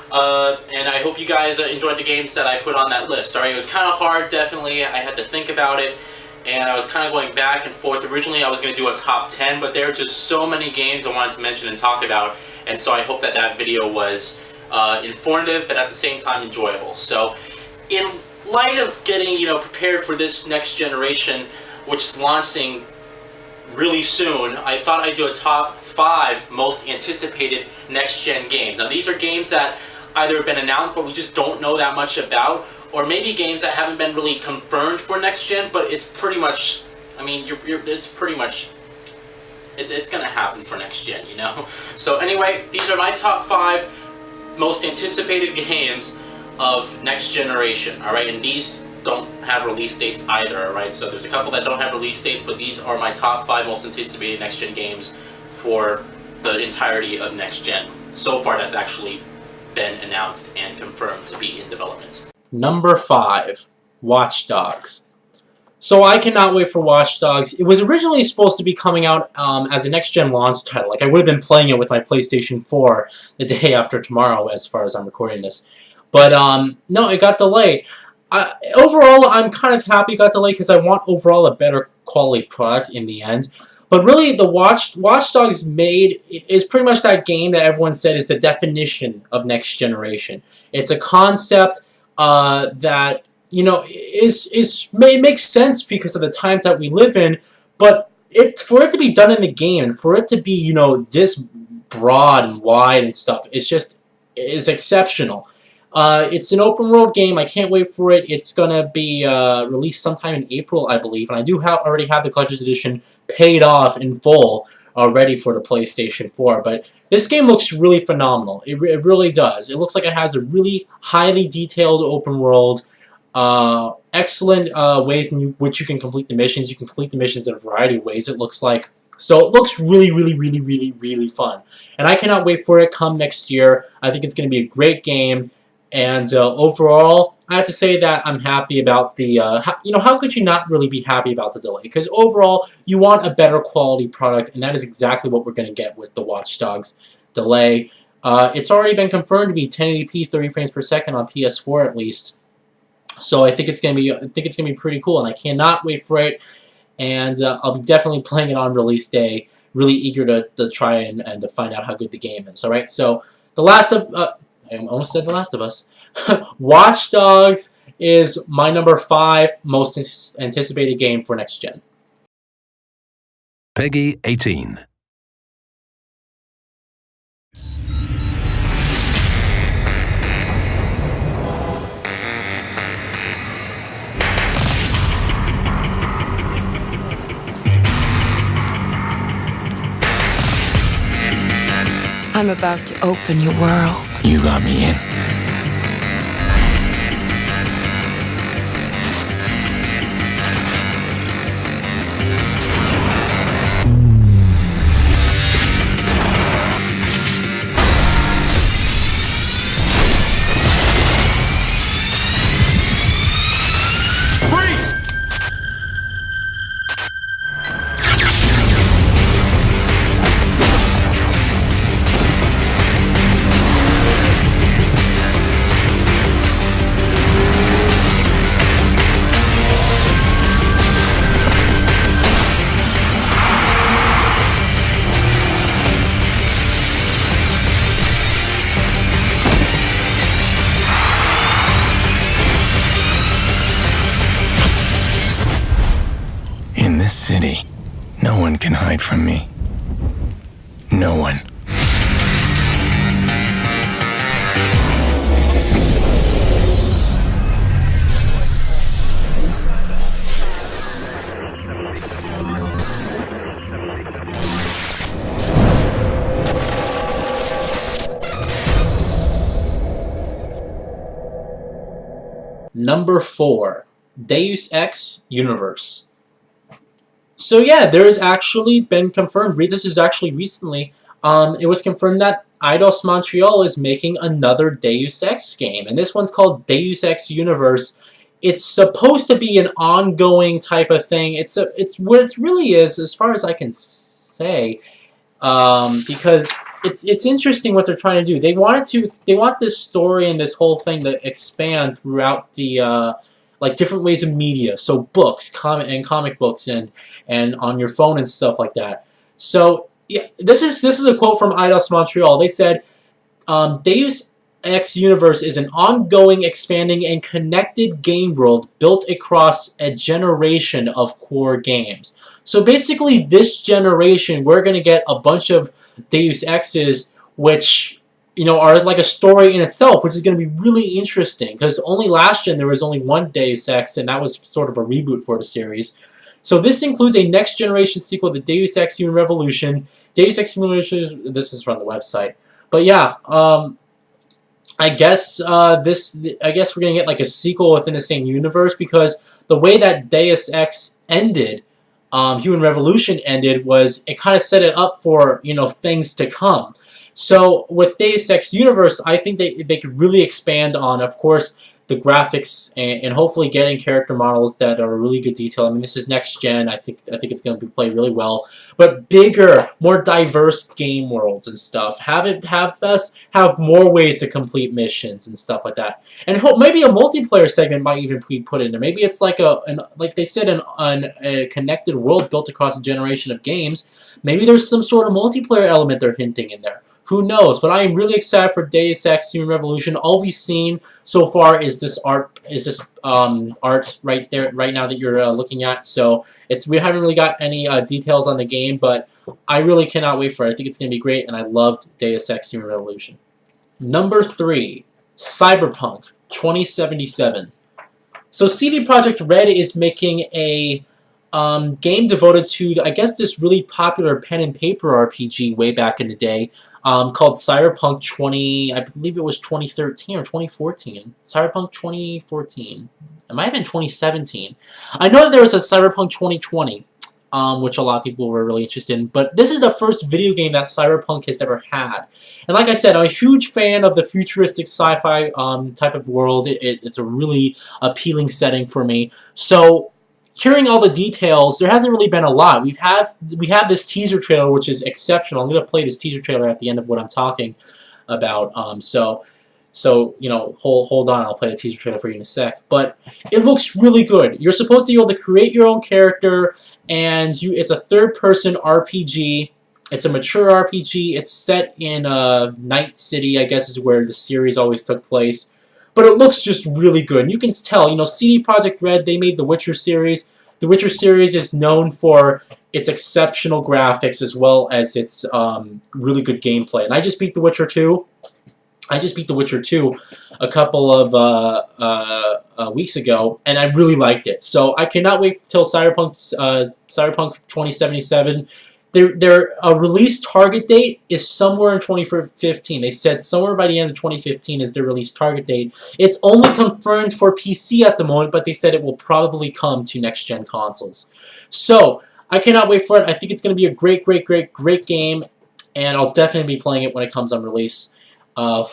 and I hope you guys enjoyed the games that I put on that list. Alright, it was kind of hard, definitely. I had to think about it, and I was kind of going back and forth. Originally I was going to do a top 10, but there are just so many games I wanted to mention and talk about, and so I hope that that video was informative, but at the same time enjoyable. So, in light of getting, you know, prepared for this next generation, which is launching really soon, I thought I'd do a top 5 most anticipated next-gen games. Now these are games that either have been announced but we just don't know that much about, or maybe games that haven't been really confirmed for next-gen, but it's pretty much, I mean, it's pretty much, it's gonna happen for next-gen, you know? So anyway, these are my top 5 most anticipated games of next generation, alright? And these don't have release dates either, alright? So there's a couple that don't have release dates, but these are my top 5 most anticipated next-gen games for the entirety of next-gen. So far, that's actually been announced and confirmed to be in development. Number 5, Watch Dogs. So I cannot wait for Watch Dogs. It was originally supposed to be coming out as a next-gen launch title. Like, I would have been playing it with my PlayStation 4 the day after tomorrow, as far as I'm recording this. But, no, it got delayed. Overall, I'm kind of happy it got delayed, because I want overall a better quality product in the end. But really, the Watch Dogs is pretty much that game that everyone said is the definition of next generation. It's a concept that, you know, makes sense because of the time that we live in, but for it to be done in the game, and for it to be, you know, this broad and wide and stuff, is exceptional. It's an open world game. I can't wait for it. It's gonna be released sometime in April, I believe, and I do already have the collector's edition paid off in full already for the PlayStation 4. But this game looks really phenomenal. It really does. It looks like it has a really highly detailed open world. Excellent ways in which you can complete the missions. You can complete the missions in a variety of ways, it looks like. So it looks really, really, really, really, really fun. And I cannot wait for it come next year. I think it's going to be a great game. And overall, I have to say that I'm happy about the, you know, how could you not really be happy about the delay? Because overall, you want a better quality product, and that is exactly what we're going to get with the Watch Dogs delay. It's already been confirmed to be 1080p, 30 frames per second on PS4 at least. So I think it's going to be pretty cool, and I cannot wait for it. And I'll be definitely playing it on release day. Really eager to try and to find out how good the game is. All right, so I almost said The Last of Us. Watch Dogs is my number 5 most anticipated game for next gen. Peggy 18. I'm about to open your world. You got me in. In this city, no one can hide from me. No one. Number 4, Deus Ex Universe. So yeah, there has actually been confirmed, this is actually recently, it was confirmed that Eidos Montreal is making another Deus Ex game, and this one's called Deus Ex Universe. It's supposed to be an ongoing type of thing. It's what it really is, as far as I can say, because it's interesting what they're trying to do. They want this story and this whole thing to expand throughout the like different ways of media, so books, comic books, and on your phone and stuff like that. So yeah, this is a quote from Eidos Montreal. They said, Deus Ex Universe is an ongoing, expanding, and connected game world built across a generation of core games. So basically, this generation, we're going to get a bunch of Deus Exes, which, you know, are like a story in itself, which is going to be really interesting, because only last gen there was only one Deus Ex, and that was sort of a reboot for the series. So this includes a next generation sequel to Deus Ex Human Revolution. Deus Ex Human Revolution, this is from the website. But yeah, I guess we're gonna get like a sequel within the same universe, because the way that Deus Ex ended, Human Revolution ended, was it kind of set it up for, you know, things to come. So with Deus Ex Universe, I think they could really expand on, of course, the graphics, and hopefully getting character models that are really good detail. I mean, this is next gen. I think it's going to be played really well, but bigger, more diverse game worlds and stuff. Have us have more ways to complete missions and stuff like that. And maybe a multiplayer segment might even be put in there. Maybe it's like like they said, a connected world built across a generation of games. Maybe there's some sort of multiplayer element they're hinting in there. Who knows? But I am really excited for Deus Ex Human Revolution. All we've seen so far is this art, right there, right now that you're looking at. So we haven't really got any details on the game, but I really cannot wait for it. I think it's going to be great, and I loved Deus Ex Human Revolution. Number 3, Cyberpunk 2077. So CD Projekt Red is making a game devoted to, I guess, this really popular pen and paper RPG way back in the day, called Cyberpunk 20, I believe it was 2013 or 2014. Cyberpunk 2014. It might have been 2017. I know that there was a Cyberpunk 2020, which a lot of people were really interested in, but this is the first video game that Cyberpunk has ever had. And like I said, I'm a huge fan of the futuristic sci-fi type of world. It's a really appealing setting for me. So hearing all the details, there hasn't really been a lot. We have this teaser trailer, which is exceptional. I'm going to play this teaser trailer at the end of what I'm talking about. So you know, hold on. I'll play the teaser trailer for you in a sec. But it looks really good. You're supposed to be able to create your own character, and it's a third-person RPG. It's a mature RPG. It's set in Night City, I guess, is where the series always took place. But it looks just really good. And you can tell, you know, CD Projekt Red, they made the Witcher series. The Witcher series is known for its exceptional graphics as well as its really good gameplay. And I just beat The Witcher 2. A couple of weeks ago, and I really liked it. So I cannot wait till Cyberpunk 2077. their release target date is somewhere in 2015. They said somewhere by the end of 2015 is their release target date. It's only confirmed for PC at the moment, but they said it will probably come to next-gen consoles. So, I cannot wait for it. I think it's going to be a great, great, great, great game, and I'll definitely be playing it when it comes on release.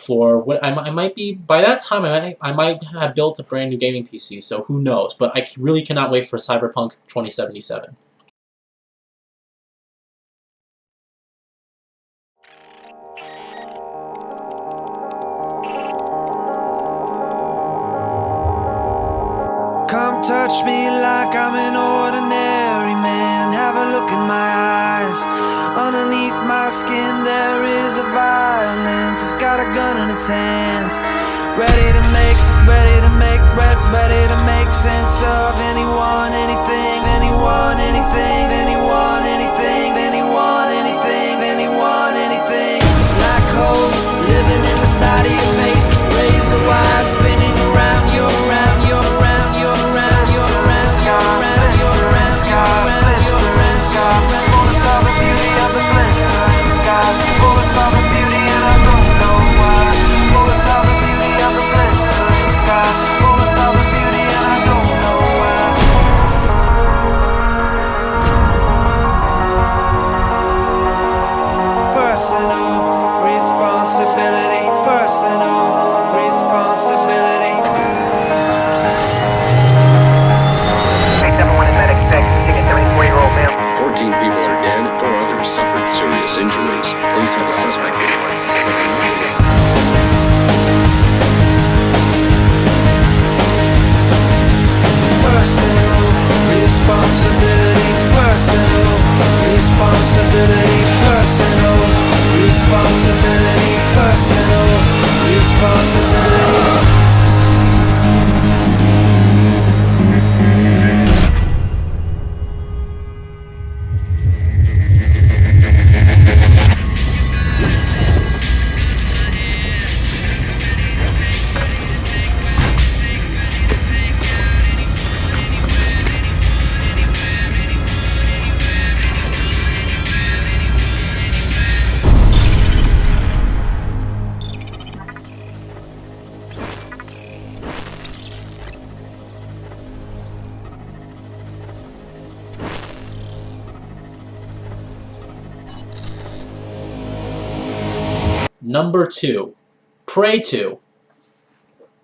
For what I might be, by that time, I might have built a brand new gaming PC, so who knows. But I really cannot wait for Cyberpunk 2077. Come touch me like I'm an ordinary man. Have a look in my eyes. Underneath my skin there is a violence. It's got a gun in its hands. Ready to make sense of anyone, anything, anyone, anything, anyone, anything, anyone, anything, anyone, anything. Black holes living in the side of your face. Razor wire spinning around your injuries. Police have a suspect. Personal responsibility, personal responsibility, personal responsibility, personal responsibility. Number 2, Prey 2.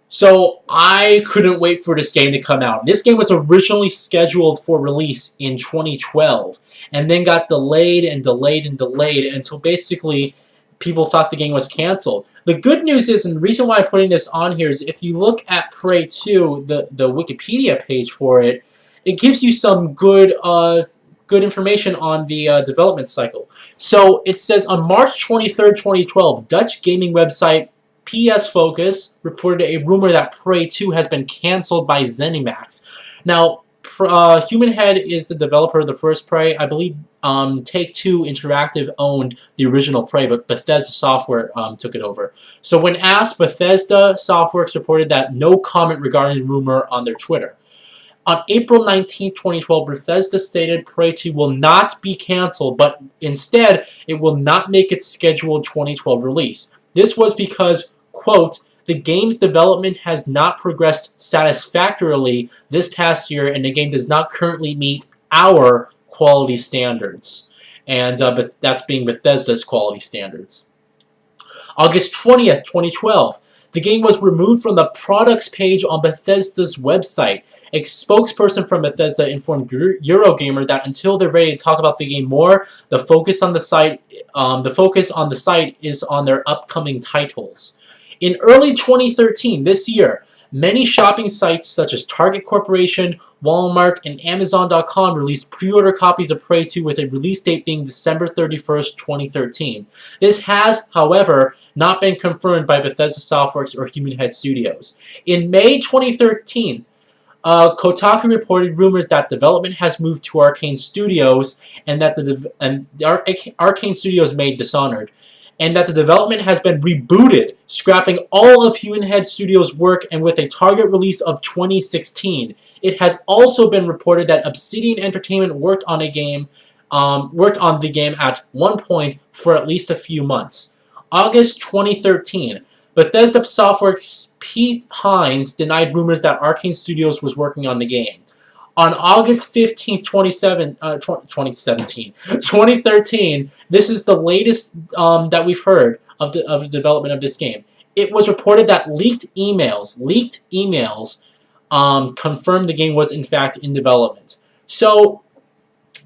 So I couldn't wait for this game to come out. This game was originally scheduled for release in 2012 and then got delayed and delayed and delayed until basically people thought the game was canceled. The good news is, and the reason why I'm putting this on here is if you look at Prey 2, the Wikipedia page for it, it gives you some good information on the development cycle. So it says on March 23rd, 2012, Dutch gaming website PS Focus reported a rumor that Prey 2 has been canceled by ZeniMax. Now, Human Head is the developer of the first Prey. I believe Take-Two Interactive owned the original Prey, but Bethesda Software took it over. So when asked, Bethesda Softworks reported that no comment regarding the rumor on their Twitter. On April 19, 2012, Bethesda stated Prey 2 will not be canceled, but instead, it will not make its scheduled 2012 release. This was because, quote, the game's development has not progressed satisfactorily this past year, and the game does not currently meet our quality standards. And but that's being Bethesda's quality standards. August 20th, 2012. The game was removed from the products page on Bethesda's website. A spokesperson from Bethesda informed Eurogamer that until they're ready to talk about the game more, the focus on the site is on their upcoming titles. In early 2013, this year, many shopping sites such as Target Corporation, Walmart, and Amazon.com released pre-order copies of Prey 2 with a release date being December 31st, 2013. This has, however, not been confirmed by Bethesda Softworks or Human Head Studios. In May 2013, Kotaku reported rumors that development has moved to Arcane Studios and that Arcane Studios made Dishonored, and that the development has been rebooted, scrapping all of Human Head Studios' work and with a target release of 2016. It has also been reported that Obsidian Entertainment worked on a game worked on the game at one point for at least a few months. August 2013, Bethesda Software's Pete Hines denied rumors that Arcane Studios was working on the game. On August 15th, 2013, this is the latest that we've heard of the development of this game. It was reported that leaked emails confirmed the game was in fact in development. So,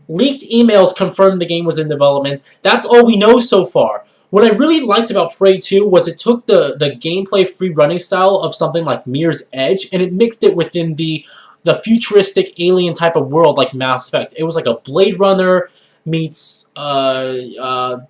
leaked emails confirmed the game was in development. That's all we know so far. What I really liked about Prey 2 was it took the gameplay free running style of something like Mirror's Edge and it mixed it within the futuristic alien type of world like Mass Effect. It was like a Blade Runner meets whatever.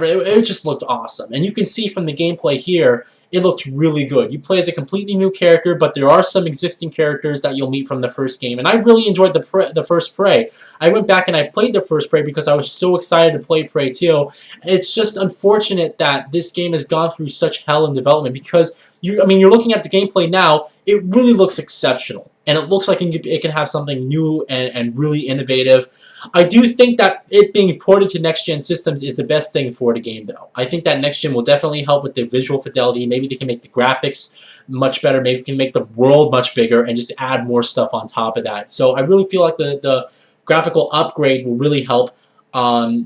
It just looked awesome. And you can see from the gameplay here, it looked really good. You play as a completely new character, but there are some existing characters that you'll meet from the first game. And I really enjoyed the first Prey. I went back and I played the first Prey because I was so excited to play Prey 2. It's just unfortunate that this game has gone through such hell in development because, you're looking at the gameplay now, it really looks exceptional. And it looks like it can have something new and really innovative. I do think that it being ported to next-gen systems is the best thing for the game, though. I think that next-gen will definitely help with the visual fidelity. Maybe they can make the graphics much better. Maybe they can make the world much bigger and just add more stuff on top of that. So I really feel like the graphical upgrade will really help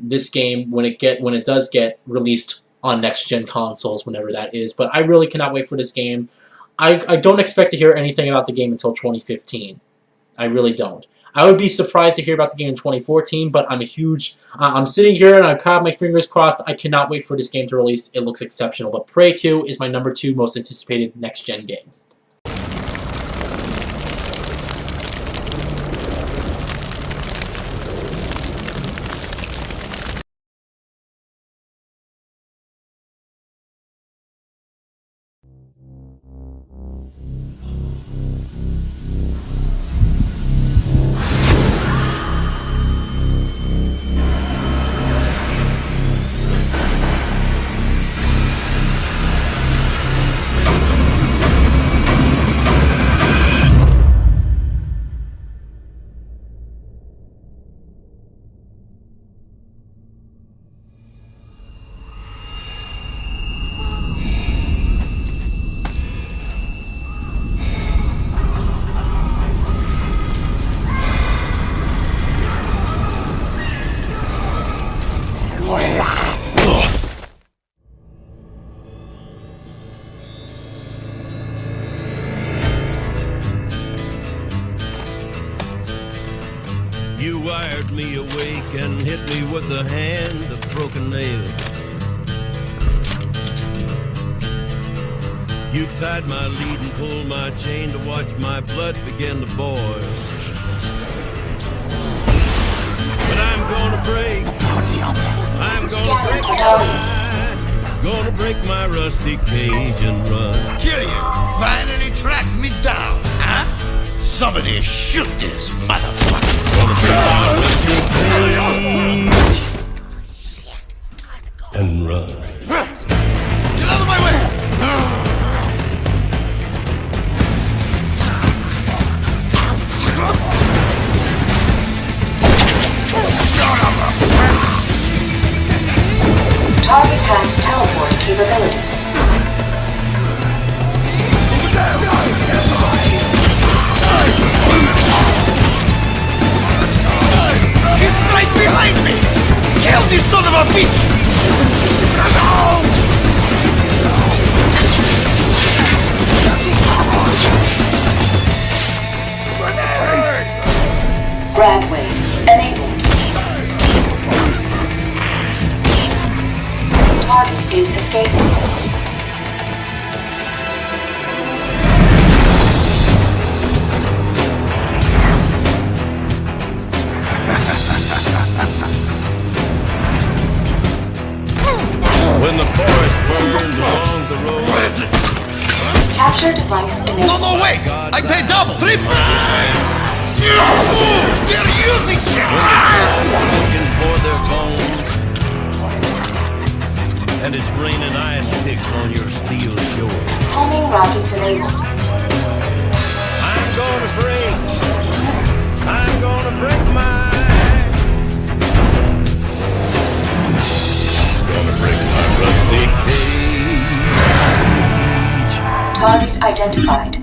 this game when it does get released on next-gen consoles, whenever that is. But I really cannot wait for this game. I don't expect to hear anything about the game until 2015. I really don't. I would be surprised to hear about the game in 2014, but I'm sitting here and I've got my fingers crossed. I cannot wait for this game to release. It looks exceptional. But Prey 2 is my number 2 most anticipated next-gen game. You wired me awake and hit me with a hand of broken nails. You tied my lead and pulled my chain to watch my blood begin to boil. But I'm gonna break. I'm gonna break my rusty cage and run. Kill you! Finally tracked me down, huh? Somebody shoot this motherfucker! Gonna break my rusty cage and run. Get out of my way! Target has teleport capability. He's right behind me! Kill this son of a bitch! Grab wave enabled. Target is escaping. When the forest burns along the road. Capture device enabled. No, no, wait! I pay double, triple! They're using you! Looking for their bones. And it's raining ice picks on your steel shore. Homing rockets enabled. I'm gonna break my Target identified.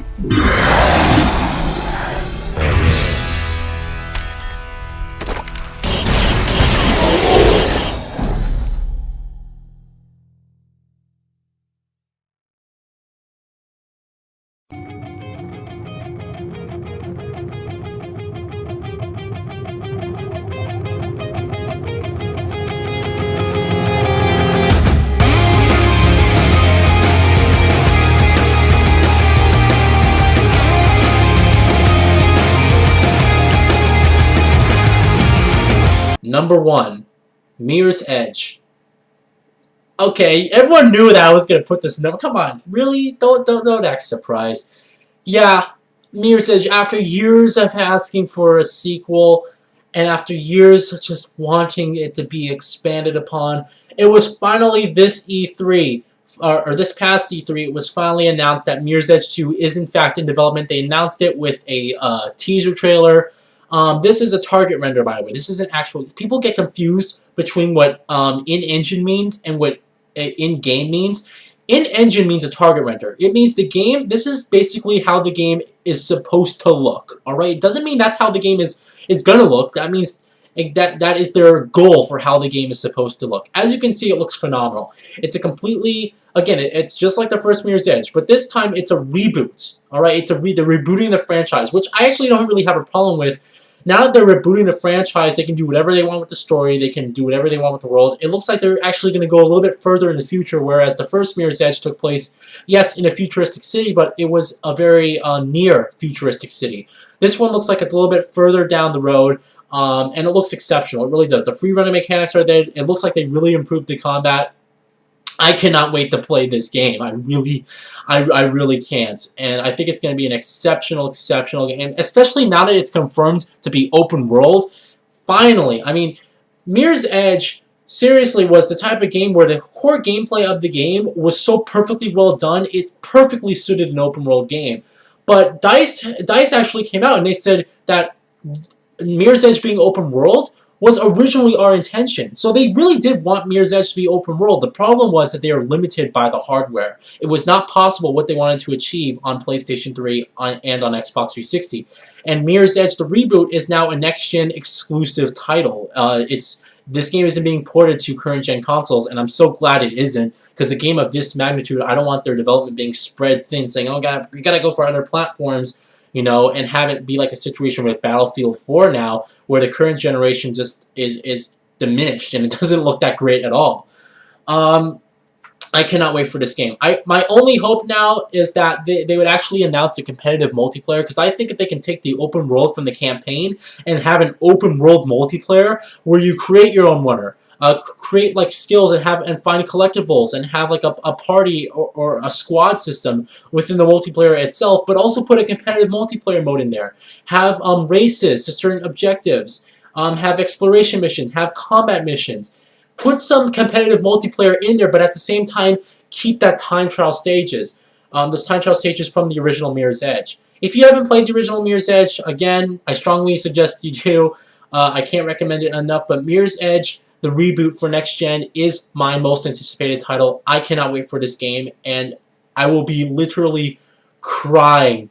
Number 1, Mirror's Edge. Okay, everyone knew that I was gonna put this number. Come on, really? Don't act surprised. Yeah, Mirror's Edge. After years of asking for a sequel, and after years of just wanting it to be expanded upon, it was finally this E3, or this past E3. It was finally announced that Mirror's Edge 2 is in fact in development. They announced it with a teaser trailer. This is a target render, by the way. This isn't actual. People get confused between what in-engine means and what in-game means. In-engine means a target render. It means the game. This is basically how the game is supposed to look. All right. It doesn't mean that's how the game is gonna look. That means that is their goal for how the game is supposed to look. As you can see, it looks phenomenal. It's a completely, again, it's just like the first Mirror's Edge, but this time it's a reboot. All right, they're rebooting the franchise, which I actually don't really have a problem with. Now that they're rebooting the franchise, they can do whatever they want with the story. They can do whatever they want with the world. It looks like they're actually going to go a little bit further in the future, whereas the first Mirror's Edge took place, yes, in a futuristic city, but it was a very near futuristic city. This one looks like it's a little bit further down the road, and it looks exceptional. It really does. The free running mechanics are there. It looks like they really improved the combat. I cannot wait to play this game. I really can't. And I think it's going to be an exceptional game, especially now that it's confirmed to be open world. Finally, I mean, Mirror's Edge seriously was the type of game where the core gameplay of the game was so perfectly well done. It perfectly suited an open world game. But DICE actually came out and they said that Mirror's Edge being open world was originally our intention. So they really did want Mirror's Edge to be open world. The problem was that they are limited by the hardware. It was not possible what they wanted to achieve on PlayStation 3 and on Xbox 360. And Mirror's Edge, the reboot, is now a next-gen exclusive title. This game isn't being ported to current-gen consoles, and I'm so glad it isn't, because a game of this magnitude, I don't want their development being spread thin, saying, oh, we gotta go for other platforms, you know, and have it be like a situation with Battlefield 4 now, where the current generation just is diminished, and it doesn't look that great at all. I cannot wait for this game. My only hope now is that they would actually announce a competitive multiplayer, because I think if they can take the open world from the campaign and have an open world multiplayer where you create your own runner, create like skills and find collectibles and have like a party or a squad system within the multiplayer itself, but also put a competitive multiplayer mode in there. Have races to certain objectives, have exploration missions, have combat missions. Put some competitive multiplayer in there, but at the same time, keep that time trial stages. Those time trial stages from the original Mirror's Edge. If you haven't played the original Mirror's Edge, again, I strongly suggest you do. I can't recommend it enough, but Mirror's Edge, the reboot for next gen, is my most anticipated title. I cannot wait for this game, and I will be literally crying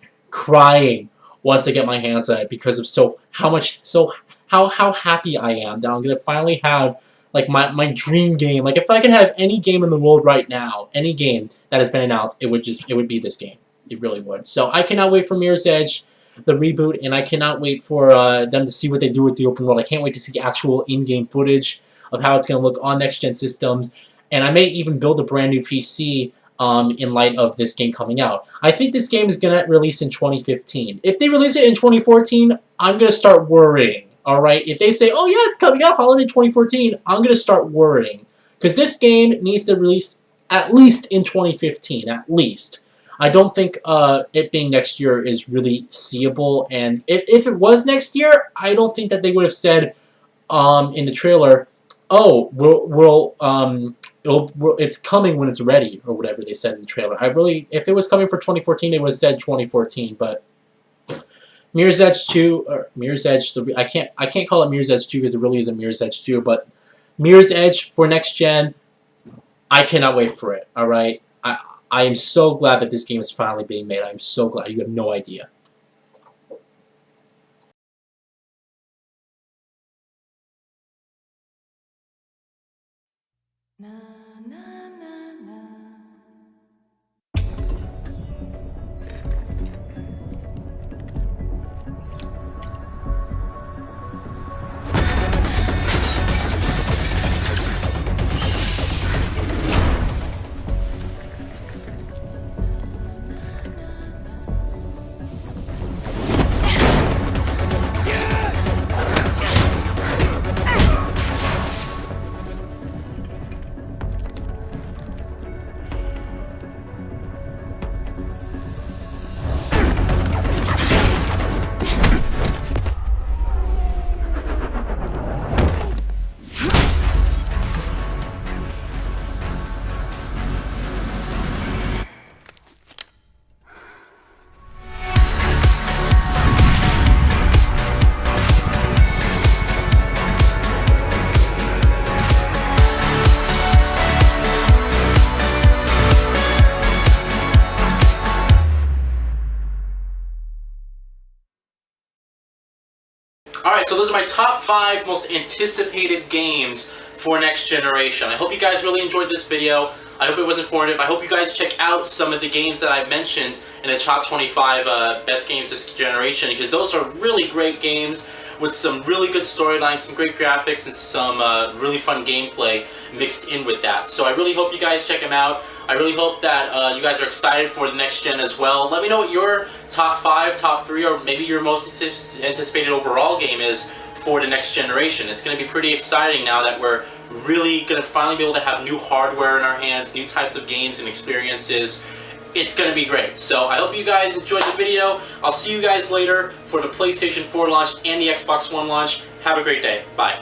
once I get my hands on it because of how happy I am that I'm gonna finally have like my dream game. Like if I could have any game in the world right now, any game that has been announced, it would be this game. It really would. So I cannot wait for Mirror's Edge, the reboot, and I cannot wait for them to see what they do with the open world. I can't wait to see actual in-game footage of how it's going to look on next-gen systems, and I may even build a brand new PC in light of this game coming out. I think this game is going to release in 2015. If they release it in 2014, I'm going to start worrying. Alright, if they say, oh yeah, it's coming out holiday 2014, I'm going to start worrying. Because this game needs to release at least in 2015, at least. I don't think it being next year is really seeable, and if it was next year, I don't think that they would have said in the trailer, oh, it's coming when it's ready, or whatever they said in the trailer. If it was coming for 2014, they would have said 2014, but Mirror's Edge 2, or Mirror's Edge 3, I can't call it Mirror's Edge 2 because it really isn't Mirror's Edge 2, but Mirror's Edge for next gen, I cannot wait for it, alright? I am so glad that this game is finally being made. I'm so glad. You have no idea. Alright, so those are my top 5 most anticipated games for next generation. I hope you guys really enjoyed this video. I hope it was informative. I hope you guys check out some of the games that I've mentioned in the top 25 best games this generation, because those are really great games with some really good storylines, some great graphics, and some really fun gameplay mixed in with that. So I really hope you guys check them out. I really hope that you guys are excited for the next gen as well. Let me know what your top 5, top 3, or maybe your most anticipated overall game is for the next generation. It's going to be pretty exciting now that we're really going to finally be able to have new hardware in our hands, new types of games and experiences. It's going to be great. So I hope you guys enjoyed the video. I'll see you guys later for the PlayStation 4 launch and the Xbox One launch. Have a great day. Bye.